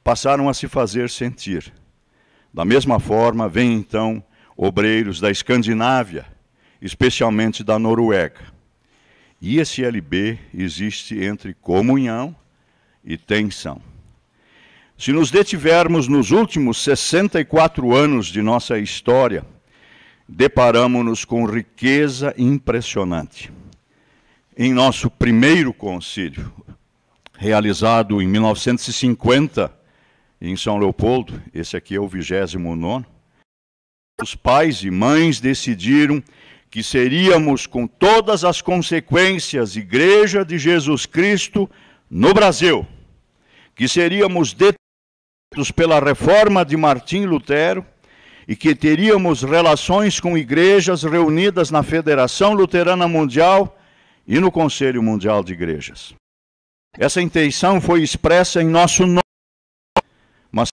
passaram a se fazer sentir. Da mesma forma, vêm então obreiros da Escandinávia, especialmente da Noruega. ISLB existe entre comunhão e tensão. Se nos detivermos nos últimos 64 anos de nossa história, deparamos-nos com riqueza impressionante. Em nosso primeiro concílio, realizado em 1950, em São Leopoldo, esse aqui é o 29º, os pais e mães decidiram que seríamos, com todas as consequências, Igreja de Jesus Cristo no Brasil, que seríamos detenidos pela reforma de Martim Lutero e que teríamos relações com igrejas reunidas na Federação Luterana Mundial e no Conselho Mundial de Igrejas. Essa intenção foi expressa em nosso nome, mas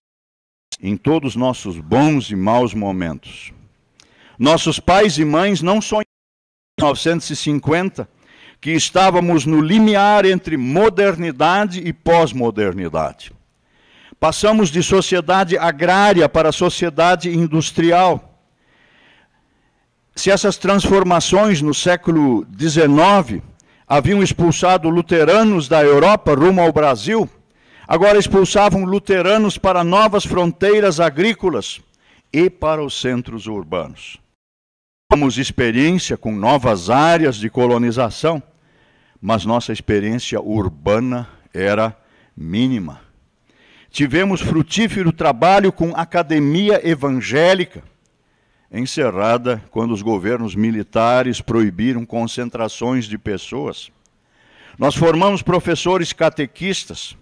em todos os nossos bons e maus momentos. Nossos pais e mães não sonharam em 1950 que estávamos no limiar entre modernidade e pós-modernidade. Passamos de sociedade agrária para sociedade industrial. Se essas transformações no século XIX haviam expulsado luteranos da Europa rumo ao Brasil, agora expulsavam luteranos para novas fronteiras agrícolas e para os centros urbanos. Temos experiência com novas áreas de colonização, mas nossa experiência urbana era mínima. Tivemos frutífero trabalho com academia evangélica, encerrada quando os governos militares proibiram concentrações de pessoas. Nós formamos professores catequistas,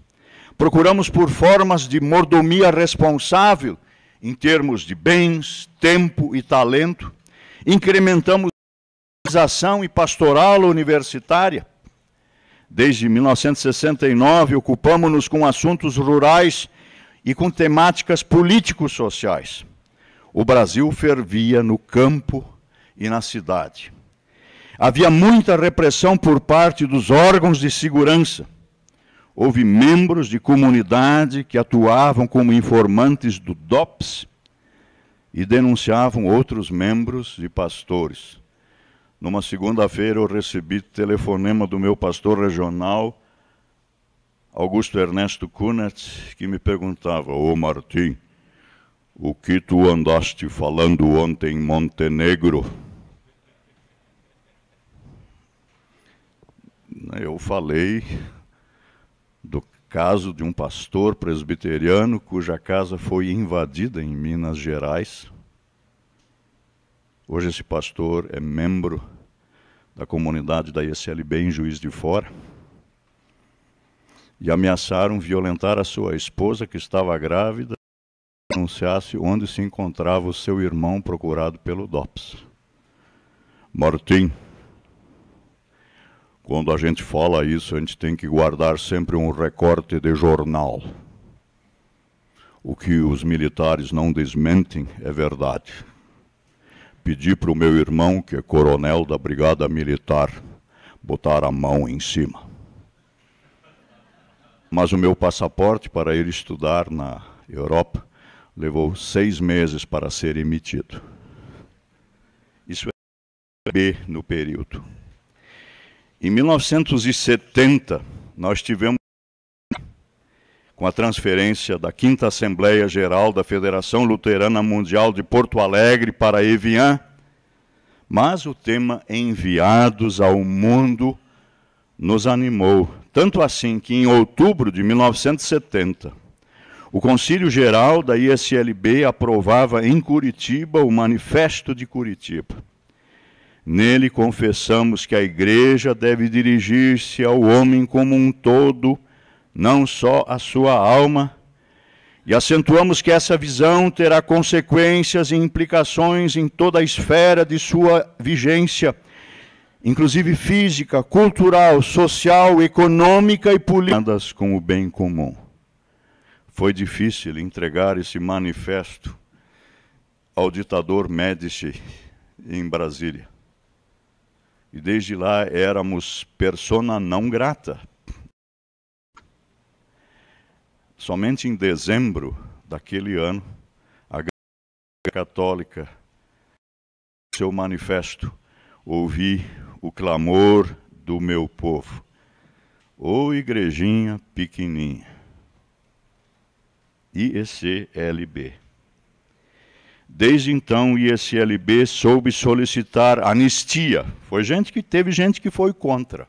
procuramos por formas de mordomia responsável em termos de bens, tempo e talento, incrementamos a organização e pastoral universitária. Desde 1969, ocupamos-nos com assuntos rurais e com temáticas políticos-sociais. O Brasil fervia no campo e na cidade. Havia muita repressão por parte dos órgãos de segurança. Houve membros de comunidade que atuavam como informantes do DOPS e denunciavam outros membros e pastores. Numa segunda-feira eu recebi telefonema do meu pastor regional, Augusto Ernesto Kunert, que me perguntava: ô Martim, o que tu andaste falando ontem em Montenegro? Eu falei do caso de um pastor presbiteriano cuja casa foi invadida em Minas Gerais. Hoje esse pastor é membro da comunidade da ISLB em Juiz de Fora. E ameaçaram violentar a sua esposa, que estava grávida, e anunciasse onde se encontrava o seu irmão procurado pelo DOPS. Martim, quando a gente fala isso, a gente tem que guardar sempre um recorte de jornal. O que os militares não desmentem é verdade. Pedi para o meu irmão, que é coronel da Brigada Militar, botar a mão em cima. Mas o meu passaporte para ir estudar na Europa levou 6 meses para ser emitido. Isso é B no período. Em 1970, nós tivemos, com a transferência da 5ª Assembleia Geral da Federação Luterana Mundial de Porto Alegre para Evian, mas o tema Enviados ao Mundo nos animou, tanto assim que em outubro de 1970, o Concílio Geral da ISLB aprovava em Curitiba o Manifesto de Curitiba. Nele confessamos que a Igreja deve dirigir-se ao homem como um todo, não só a sua alma, e acentuamos que essa visão terá consequências e implicações em toda a esfera de sua vigência, inclusive física, cultural, social, econômica e política, com o bem comum. Foi difícil entregar esse manifesto ao ditador Médici em Brasília. E desde lá éramos persona não grata. Somente em dezembro daquele ano, a Igreja Católica, seu manifesto, ouvi o clamor do meu povo. Ô igrejinha pequenininha. ISLB. Desde então, o ISLB soube solicitar anistia. Teve gente que foi contra.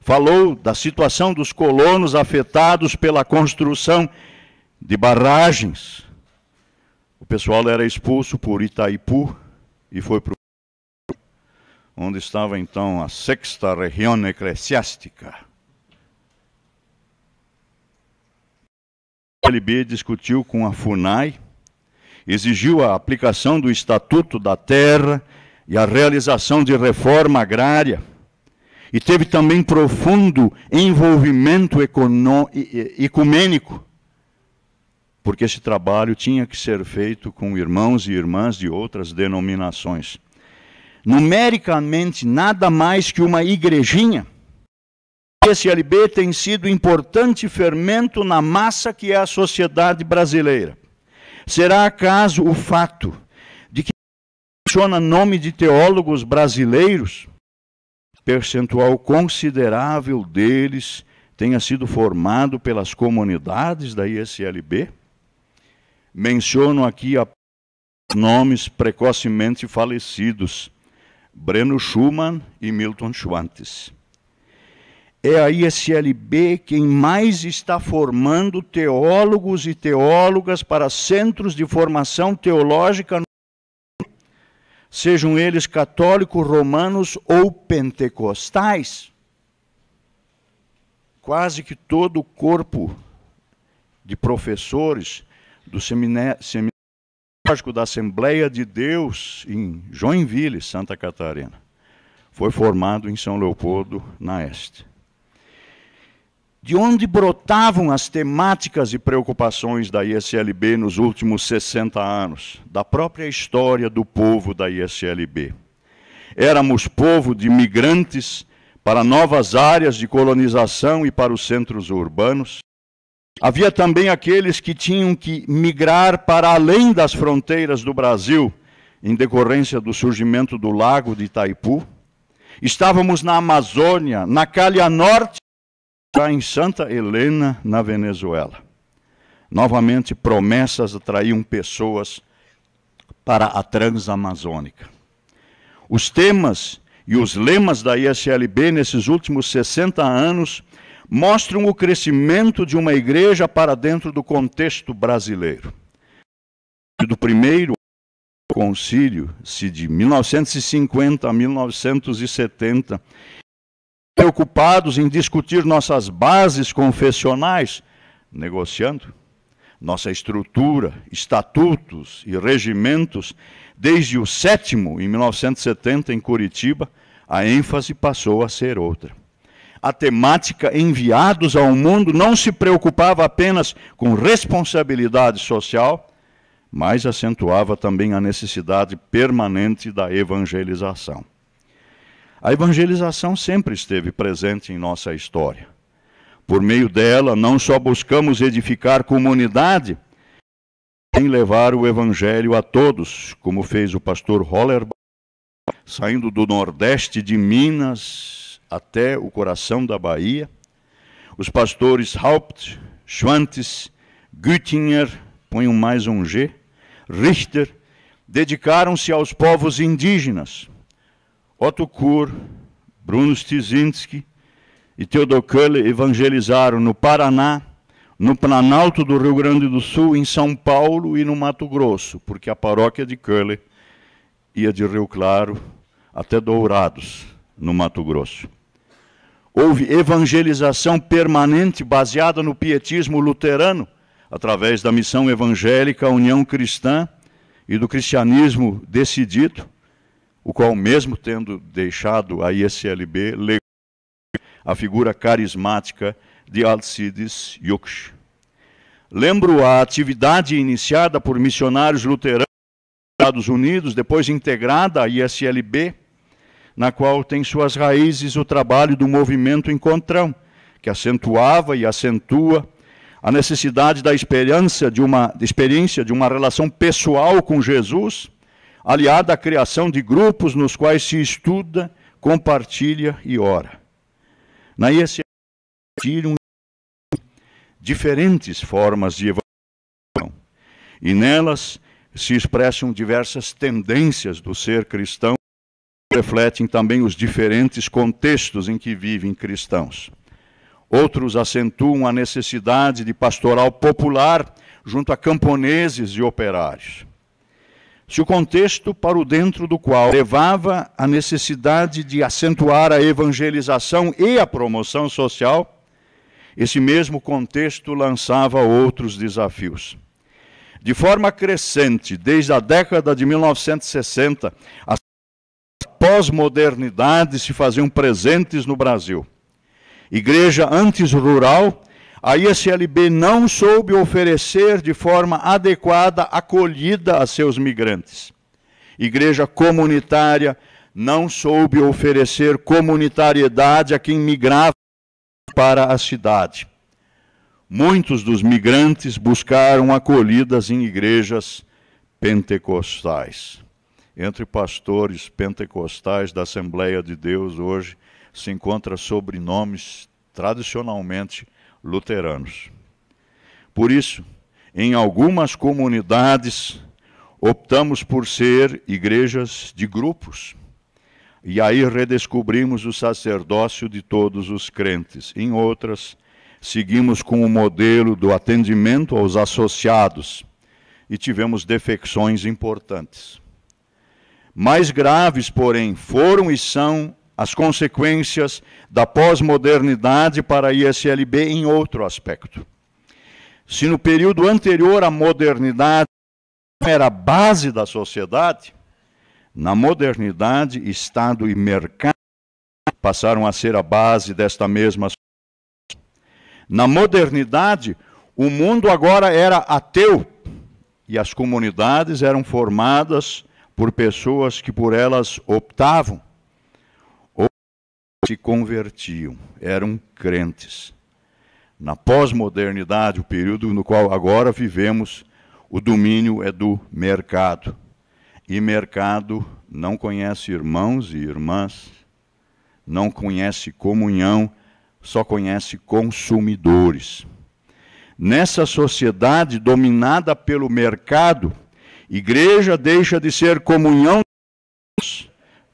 Falou da situação dos colonos afetados pela construção de barragens. O pessoal era expulso por Itaipu e foi para onde estava então a 6ª Região Eclesiástica. O ISLB discutiu com a FUNAI, exigiu a aplicação do Estatuto da Terra e a realização de reforma agrária, e teve também profundo envolvimento ecumênico, porque esse trabalho tinha que ser feito com irmãos e irmãs de outras denominações. Numericamente, nada mais que uma igrejinha, a ISLB tem sido importante fermento na massa que é a sociedade brasileira. Será acaso o fato de que menciona nome de teólogos brasileiros, percentual considerável deles tenha sido formado pelas comunidades da ISLB? Menciono aqui nomes precocemente falecidos, Breno Schumann e Milton Schwantes. é a ISLB quem mais está formando teólogos e teólogas para centros de formação teológica, sejam eles católicos, romanos ou pentecostais. Quase que todo o corpo de professores do seminário da Assembleia de Deus em Joinville, Santa Catarina, foi formado em São Leopoldo, na Este. De onde brotavam as temáticas e preocupações da ISLB nos últimos 60 anos? Da própria história do povo da ISLB. Éramos povo de migrantes para novas áreas de colonização e para os centros urbanos. Havia também aqueles que tinham que migrar para além das fronteiras do Brasil, em decorrência do surgimento do lago de Itaipu. Estávamos na Amazônia, na Calha Norte, em Santa Helena, na Venezuela. Novamente, promessas atraíam pessoas para a Transamazônica. Os temas e os lemas da ISLB nesses últimos 60 anos mostram o crescimento de uma igreja para dentro do contexto brasileiro. Do primeiro concílio, de 1950 a 1970, preocupados em discutir nossas bases confessionais, negociando nossa estrutura, estatutos e regimentos. Desde o 7º, em 1970, em Curitiba, a ênfase passou a ser outra. A temática enviados ao mundo não se preocupava apenas com responsabilidade social, mas acentuava também a necessidade permanente da evangelização. A evangelização sempre esteve presente em nossa história. Por meio dela, não só buscamos edificar comunidade, em levar o evangelho a todos, como fez o pastor Hollerbach, saindo do nordeste de Minas até o coração da Bahia. Os pastores Haupt, Schwantes, Güttinger, ponham mais um G, Richter, dedicaram-se aos povos indígenas. Otto Kuhr, Bruno Stizinski e Theodor Kölle evangelizaram no Paraná, no Planalto do Rio Grande do Sul, em São Paulo e no Mato Grosso, porque a paróquia de Kölle ia de Rio Claro até Dourados, no Mato Grosso. Houve evangelização permanente baseada no pietismo luterano, através da missão evangélica União Cristã e do cristianismo decidido, o qual, mesmo tendo deixado a ISLB, legou a figura carismática de Alcides Yuxch. Lembro a atividade iniciada por missionários luteranos nos Estados Unidos, depois integrada à ISLB, na qual tem suas raízes o trabalho do movimento Encontrão, que acentuava e acentua a necessidade da experiência de uma relação pessoal com Jesus, aliada à criação de grupos nos quais se estuda, compartilha e ora. Na ISLB surgiram diferentes formas de evangelização, e nelas se expressam diversas tendências do ser cristão, que refletem também os diferentes contextos em que vivem cristãos. Outros acentuam a necessidade de pastoral popular junto a camponeses e operários. Se o contexto para o dentro do qual levava a necessidade de acentuar a evangelização e a promoção social, esse mesmo contexto lançava outros desafios. De forma crescente, desde a década de 1960, as pós-modernidades se faziam presentes no Brasil. Igreja antes rural, a ISLB não soube oferecer de forma adequada acolhida a seus migrantes. Igreja comunitária não soube oferecer comunitariedade a quem migrava para a cidade. Muitos dos migrantes buscaram acolhidas em igrejas pentecostais. Entre pastores pentecostais da Assembleia de Deus hoje se encontra sobrenomes tradicionalmente luteranos. Por isso, em algumas comunidades, optamos por ser igrejas de grupos. e aí redescobrimos o sacerdócio de todos os crentes. Em outras, seguimos com o modelo do atendimento aos associados e tivemos defecções importantes. Mais graves, porém, foram e são as consequências da pós-modernidade para a ISLB em outro aspecto. Se no período anterior à modernidade era a base da sociedade, na modernidade, Estado e mercado passaram a ser a base desta mesma sociedade. Na modernidade, o mundo agora era ateu e as comunidades eram formadas por pessoas que por elas optavam ou se convertiam, eram crentes. Na pós-modernidade, o período no qual agora vivemos, o domínio é do mercado. E mercado não conhece irmãos e irmãs, não conhece comunhão, só conhece consumidores. Nessa sociedade dominada pelo mercado, igreja deixa de ser comunhão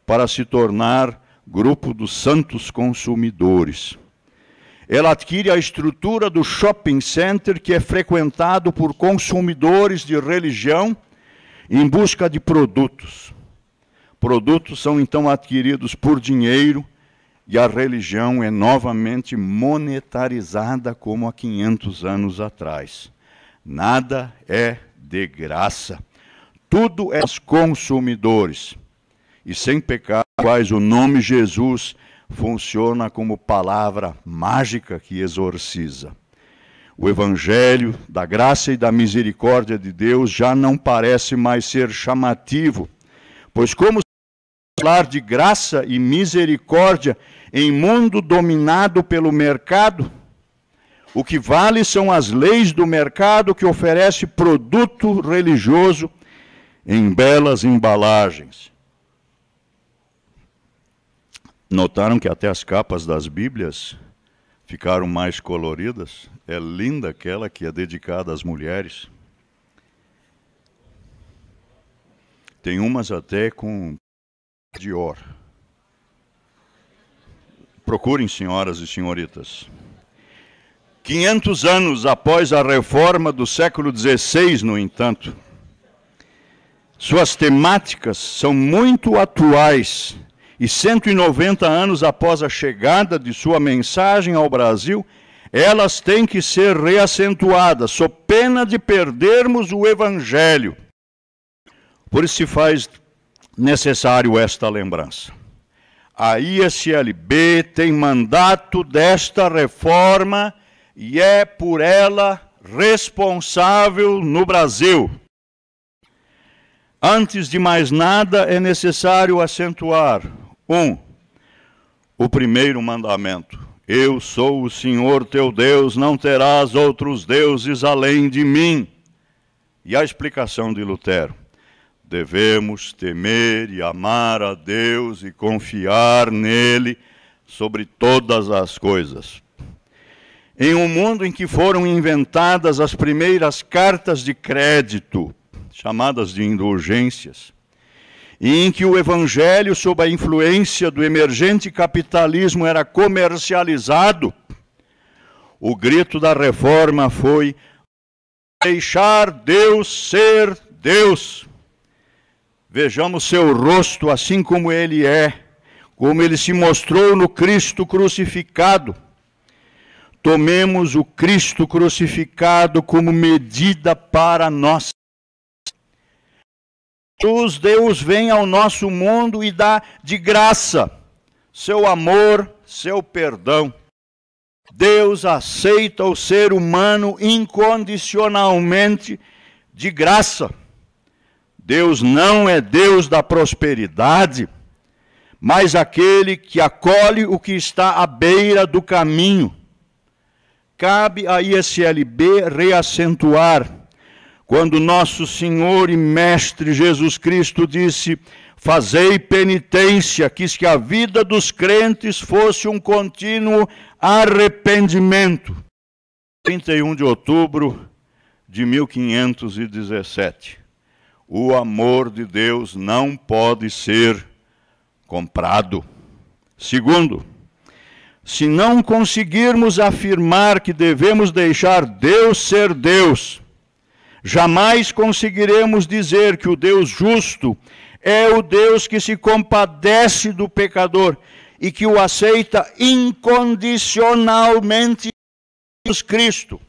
para se tornar grupo dos santos consumidores. Ela adquire a estrutura do shopping center que é frequentado por consumidores de religião em busca de produtos. Produtos são então adquiridos por dinheiro e a religião é novamente monetarizada como há 500 anos atrás. Nada é de graça. Tudo é dos consumidores. E sem pecado, quais o nome Jesus funciona como palavra mágica que exorciza. O Evangelho da graça e da misericórdia de Deus já não parece mais ser chamativo, pois como falar de graça e misericórdia em mundo dominado pelo mercado, o que vale são as leis do mercado que oferece produto religioso em belas embalagens. Notaram que até as capas das Bíblias ficaram mais coloridas? É linda aquela que é dedicada às mulheres. Tem umas até com Dior. Procurem, senhoras e senhoritas. 500 anos após a reforma do século XVI, no entanto, suas temáticas são muito atuais. E 190 anos após a chegada de sua mensagem ao Brasil, elas têm que ser reacentuadas, sob pena de perdermos o Evangelho. Por isso se faz necessário esta lembrança. A ISLB tem mandato desta reforma e é por ela responsável no Brasil. Antes de mais nada, é necessário acentuar o primeiro mandamento. Eu sou o Senhor teu Deus, não terás outros deuses além de mim. E a explicação de Lutero. Devemos temer e amar a Deus e confiar nele sobre todas as coisas. Em um mundo em que foram inventadas as primeiras cartas de crédito, chamadas de indulgências, e em que o Evangelho, sob a influência do emergente capitalismo, era comercializado, o grito da reforma foi deixar Deus ser Deus. Vejamos seu rosto assim como ele é, como ele se mostrou no Cristo crucificado. Tomemos o Cristo crucificado como medida para nós. Deus vem ao nosso mundo e dá de graça seu amor, seu perdão. Deus aceita o ser humano incondicionalmente de graça. Deus não é Deus da prosperidade, mas aquele que acolhe o que está à beira do caminho. Cabe à ISLB reacentuar quando nosso Senhor e Mestre Jesus Cristo disse: fazei penitência, quis que a vida dos crentes fosse um contínuo arrependimento. 31 de outubro de 1517. O amor de Deus não pode ser comprado. Segundo, se não conseguirmos afirmar que devemos deixar Deus ser Deus, jamais conseguiremos dizer que o Deus justo é o Deus que se compadece do pecador e que o aceita incondicionalmente em Jesus Cristo.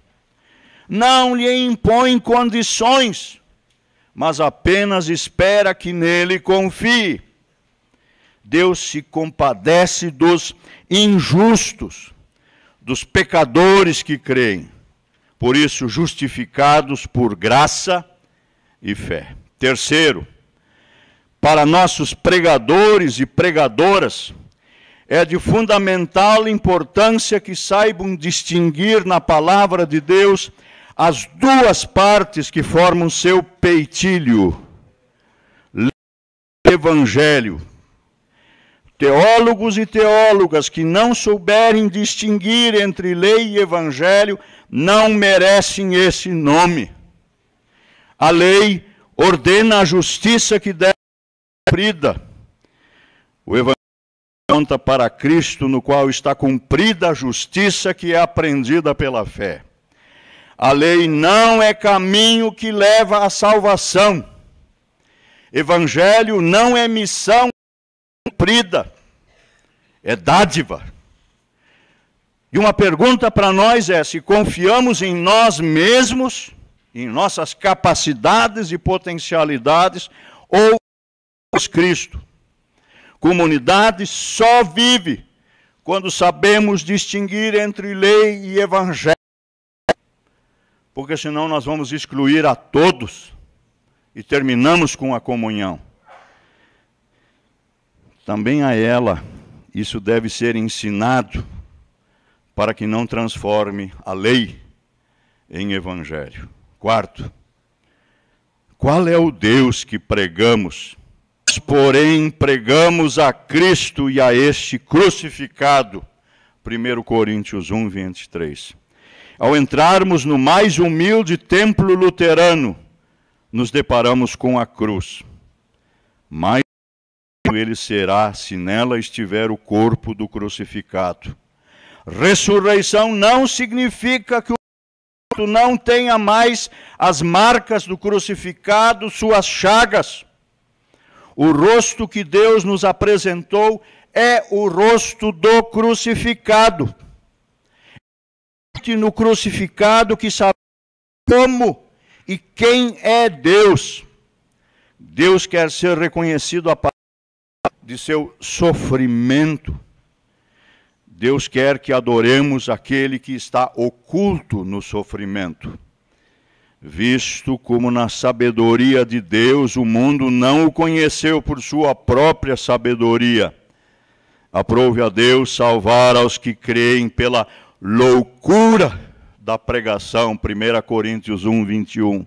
Não lhe impõe condições, mas apenas espera que nele confie. Deus se compadece dos injustos, dos pecadores que creem. Por isso, justificados por graça e fé. Terceiro, para nossos pregadores e pregadoras, é de fundamental importância que saibam distinguir na palavra de Deus as duas partes que formam seu peitilho. Evangelho. Teólogos e teólogas que não souberem distinguir entre lei e evangelho não merecem esse nome. A lei ordena a justiça que deve ser cumprida. O evangelho aponta para Cristo, no qual está cumprida a justiça que é aprendida pela fé. A lei não é caminho que leva à salvação. Evangelho não é missão cumprida, é dádiva. E uma pergunta para nós é: se confiamos em nós mesmos, em nossas capacidades e potencialidades, ou em Cristo? Comunidade só vive quando sabemos distinguir entre lei e evangelho, porque senão nós vamos excluir a todos e terminamos com a comunhão. Também a ela, isso deve ser ensinado para que não transforme a lei em evangelho. Quarto, qual é o Deus que pregamos? Nós, porém, pregamos a Cristo e a este crucificado. 1 Coríntios 1, 23. Ao entrarmos no mais humilde templo luterano, nos deparamos com a cruz. Mais ele será se nela estiver o corpo do crucificado. Ressurreição não significa que o corpo não tenha mais as marcas do crucificado, suas chagas. O rosto que Deus nos apresentou é o rosto do crucificado. No crucificado que sabe como e quem é Deus. Deus quer ser reconhecido a partir de seu sofrimento. Deus quer que adoremos aquele que está oculto no sofrimento. Visto como na sabedoria de Deus o mundo não o conheceu por sua própria sabedoria, aprove a Deus salvar aos que creem pela loucura da pregação. 1 Coríntios 1, 21.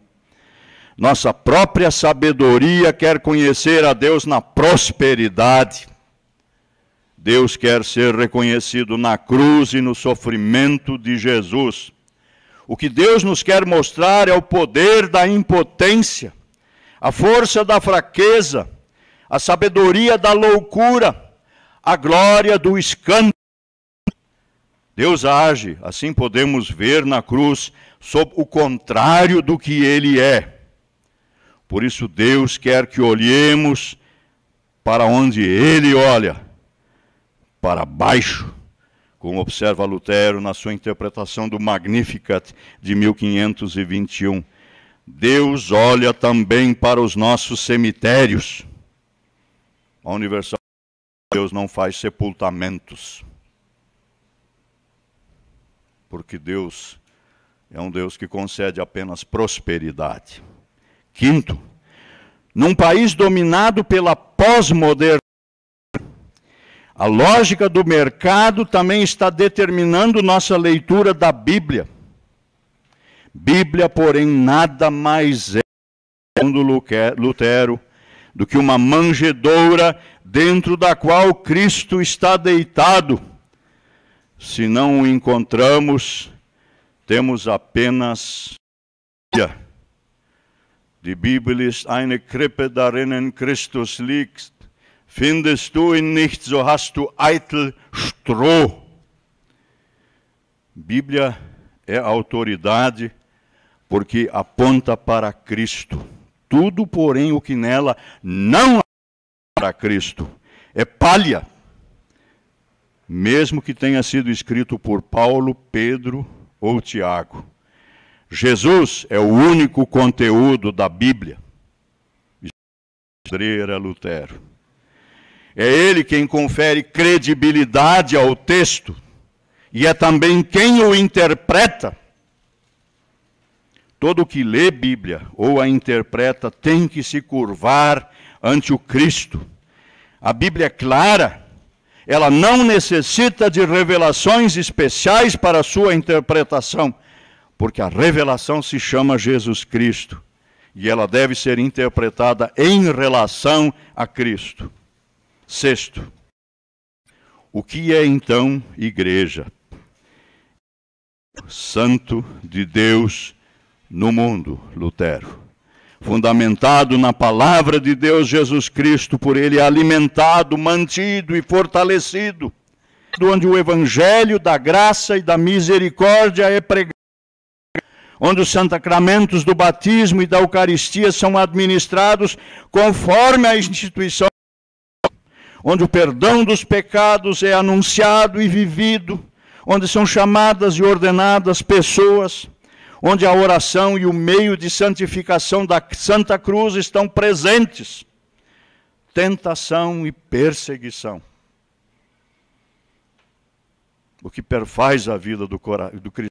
Nossa própria sabedoria quer conhecer a Deus na prosperidade. Deus quer ser reconhecido na cruz e no sofrimento de Jesus. O que Deus nos quer mostrar é o poder da impotência, a força da fraqueza, a sabedoria da loucura, a glória do escândalo. Deus age, assim podemos ver na cruz, sob o contrário do que Ele é. Por isso Deus quer que olhemos para onde Ele olha, para baixo, como observa Lutero na sua interpretação do Magnificat de 1521. Deus olha também para os nossos cemitérios. A Universal Deus não faz sepultamentos, porque Deus é um Deus que concede apenas prosperidade. Quinto, num país dominado pela pós-modernidade, a lógica do mercado também está determinando nossa leitura da Bíblia. Bíblia, porém, nada mais é, segundo Lutero, do que uma manjedoura dentro da qual Cristo está deitado. Se não o encontramos, temos apenas Die Bibel ist eine Krippe, darin Christus liegt. Findest du ihn nicht, so hast du eitel Stroh. Bíblia é autoridade porque aponta para Cristo. Tudo, porém, o que nela não aponta para Cristo é palha. Mesmo que tenha sido escrito por Paulo, Pedro ou Tiago. Jesus é o único conteúdo da Bíblia. Era Lutero. É ele quem confere credibilidade ao texto e é também quem o interpreta. Todo que lê Bíblia ou a interpreta tem que se curvar ante o Cristo. A Bíblia é clara, ela não necessita de revelações especiais para a sua interpretação, porque a revelação se chama Jesus Cristo e ela deve ser interpretada em relação a Cristo. Sexto, o que é então igreja? Santo de Deus no mundo, Lutero. Fundamentado na palavra de Deus, Jesus Cristo, por ele alimentado, mantido e fortalecido, onde o evangelho da graça e da misericórdia é pregado, onde os sacramentos do batismo e da Eucaristia são administrados conforme a instituição, onde o perdão dos pecados é anunciado e vivido, onde são chamadas e ordenadas pessoas, onde a oração e o meio de santificação da Santa Cruz estão presentes. Tentação e perseguição. O que perfaz a vida do cristão.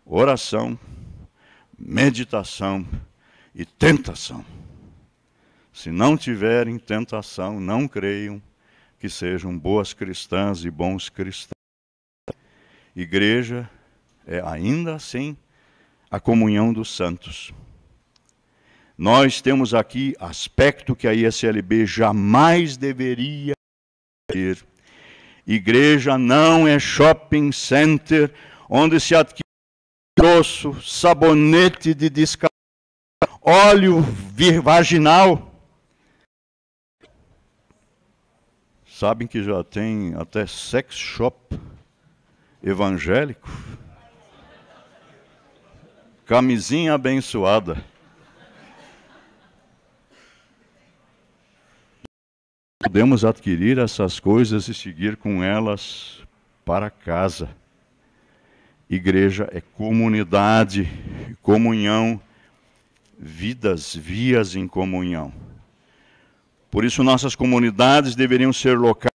Oração, meditação e tentação. Se não tiverem tentação, não creiam que sejam boas cristãs e bons cristãos. Igreja é ainda assim a comunhão dos santos. Nós temos aqui aspecto que a ISLB jamais deveria ter. Igreja não é shopping center onde se adquire grosso, sabonete de descarga, óleo vaginal. Sabem que já tem até sex shop evangélico? Camisinha abençoada. Podemos adquirir essas coisas e seguir com elas para casa. Igreja é comunidade, comunhão, vias em comunhão. Por isso nossas comunidades deveriam ser locais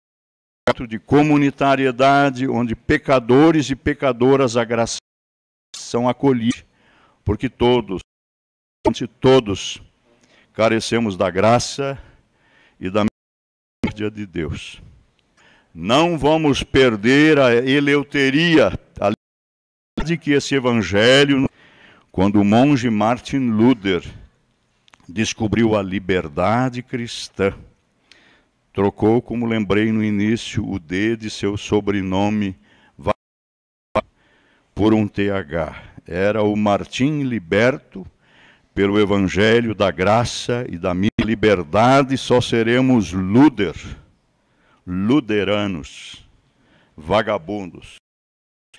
de comunitariedade, onde pecadores e pecadoras agraciados são acolhidos, porque todos carecemos da graça e da misericórdia de Deus. Não vamos perder a eleuteria, a liberdade que esse evangelho, quando o monge Martin Luther descobriu a liberdade cristã, trocou, como lembrei no início, o D de seu sobrenome por um TH. Era o Martim liberto pelo evangelho da graça e da minha liberdade, só seremos luderanos, vagabundos.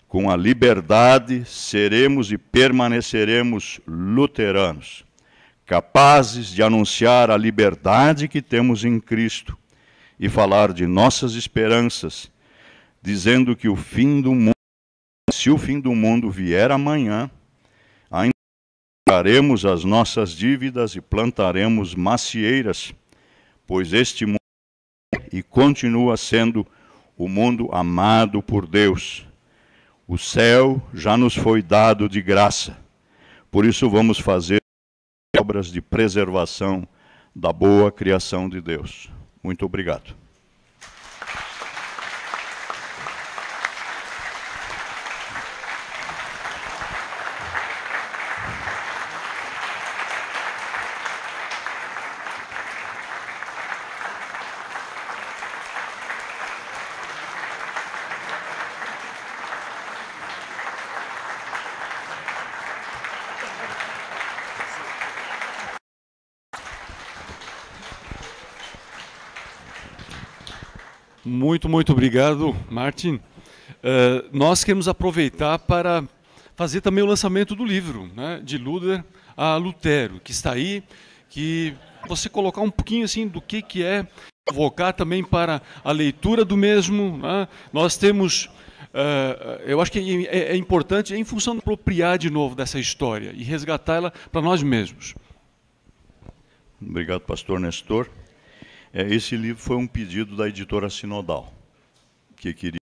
Com a liberdade seremos e permaneceremos luteranos, capazes de anunciar a liberdade que temos em Cristo e falar de nossas esperanças, dizendo que o fim do mundo, se o fim do mundo vier amanhã, ainda pagaremos as nossas dívidas e plantaremos macieiras, pois este mundo é e continua sendo o mundo amado por Deus. O céu já nos foi dado de graça, por isso vamos fazer obras de preservação da boa criação de Deus. Muito obrigado. Muito obrigado, Martin. Nós queremos aproveitar para fazer também o lançamento do livro, né, de Luther a Lutero, que está aí, que você colocar um pouquinho assim do que é, convocar também para a leitura do mesmo. Né? Nós temos, eu acho que é importante, em função de apropriar de novo dessa história e resgatá-la para nós mesmos. Obrigado, pastor Nestor. Esse livro foi um pedido da editora Sinodal, que queria,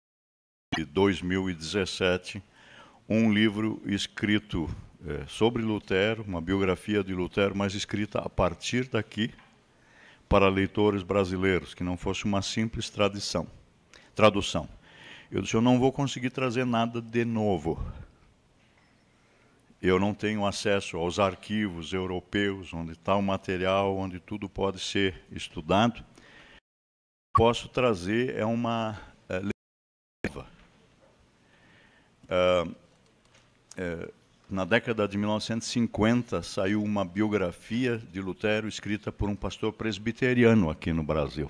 em 2017, um livro escrito sobre Lutero, uma biografia de Lutero, mas escrita a partir daqui, para leitores brasileiros, que não fosse uma simples tradução. Eu disse, eu não vou conseguir trazer nada de novo. Eu não tenho acesso aos arquivos europeus, onde está o material, onde tudo pode ser estudado. Posso trazer uma leitura. Na década de 1950, saiu uma biografia de Lutero escrita por um pastor presbiteriano aqui no Brasil.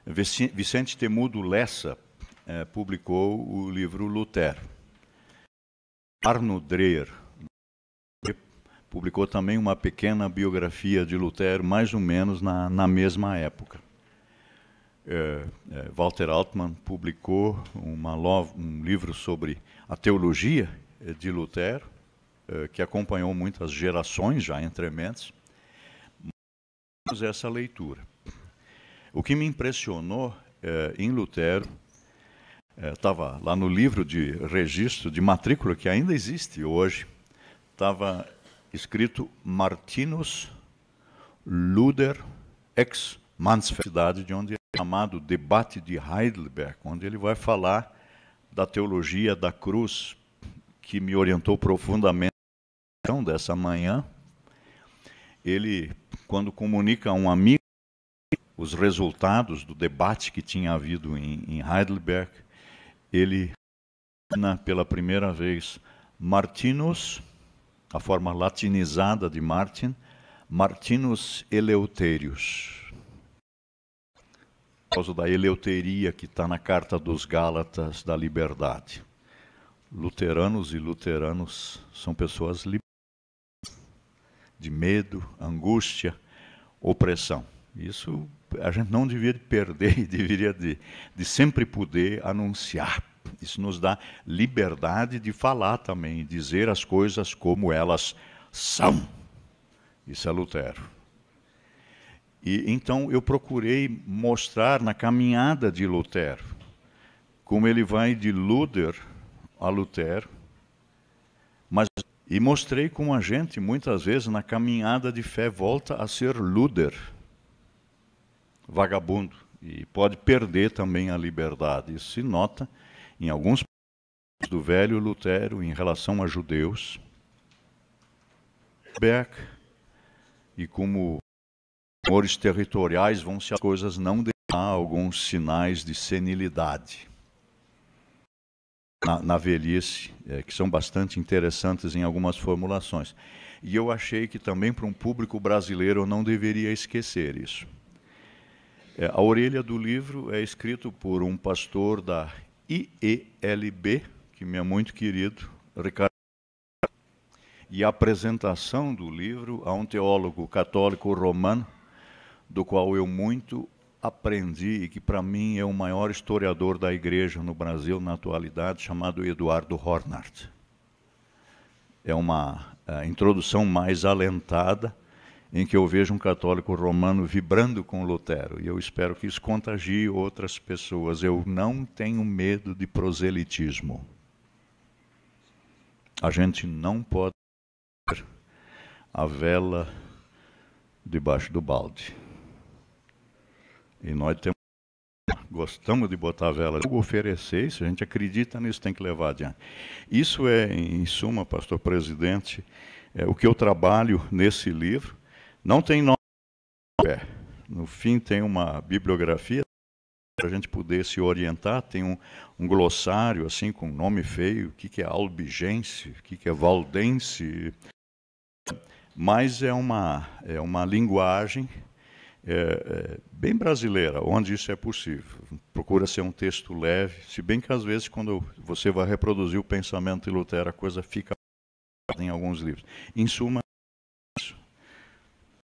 Vicente Temudo Lessa publicou o livro Lutero. Arno Dreyer publicou também uma pequena biografia de Lutero, mais ou menos na mesma época. Walter Altmann publicou um livro sobre a teologia de Lutero, que acompanhou muitas gerações já entre mentes. Mas essa leitura. O que me impressionou em Lutero, estava lá no livro de registro de matrícula, que ainda existe hoje, estava escrito Martinus Luther ex Mansfeld, de onde é chamado Debate de Heidelberg, onde ele vai falar da teologia da cruz, que me orientou profundamente dessa manhã. Ele, quando comunica a um amigo os resultados do debate que tinha havido em Heidelberg, ele pela primeira vez Martinus, a forma latinizada de Martin, Martinus Eleutherius. Por causa da eleuteria que está na Carta dos Gálatas da Liberdade. Luteranos e luteranos são pessoas livres de medo, angústia, opressão. Isso a gente não devia perder e deveria de sempre poder anunciar. Isso nos dá liberdade de falar também, dizer as coisas como elas são. Isso é Lutero. E então eu procurei mostrar na caminhada de Lutero como ele vai de Luther a Lutero, e mostrei como a gente muitas vezes na caminhada de fé volta a ser Luther, vagabundo, e pode perder também a liberdade. Isso se nota em alguns do velho Lutero em relação a judeus, e como senhores territoriais vão se as coisas não deixar alguns sinais de senilidade na velhice, que são bastante interessantes em algumas formulações. E eu achei que também para um público brasileiro eu não deveria esquecer isso. A orelha do livro é escrito por um pastor da IELB, que me é muito querido, Ricardo. E a apresentação do livro a um teólogo católico romano, do qual eu muito aprendi e que para mim é o maior historiador da igreja no Brasil na atualidade, chamado Eduardo Hornart. É uma introdução mais alentada, em que eu vejo um católico romano vibrando com Lutero, e eu espero que isso contagie outras pessoas. Eu não tenho medo de proselitismo. A gente não pode ter a vela debaixo do balde. E nós gostamos de botar a vela, oferecer isso, a gente acredita nisso, tem que levar adiante. Isso é, em suma, pastor presidente, o que eu trabalho nesse livro. Não tem nome, no fim tem uma bibliografia, para a gente poder se orientar, tem um glossário assim com nome feio, o que é albigense, o que é valdense, mas é uma linguagem bem brasileira, onde isso é possível. Procura ser um texto leve, se bem que às vezes quando você vai reproduzir o pensamento de Lutero, a coisa fica em alguns livros. Em suma,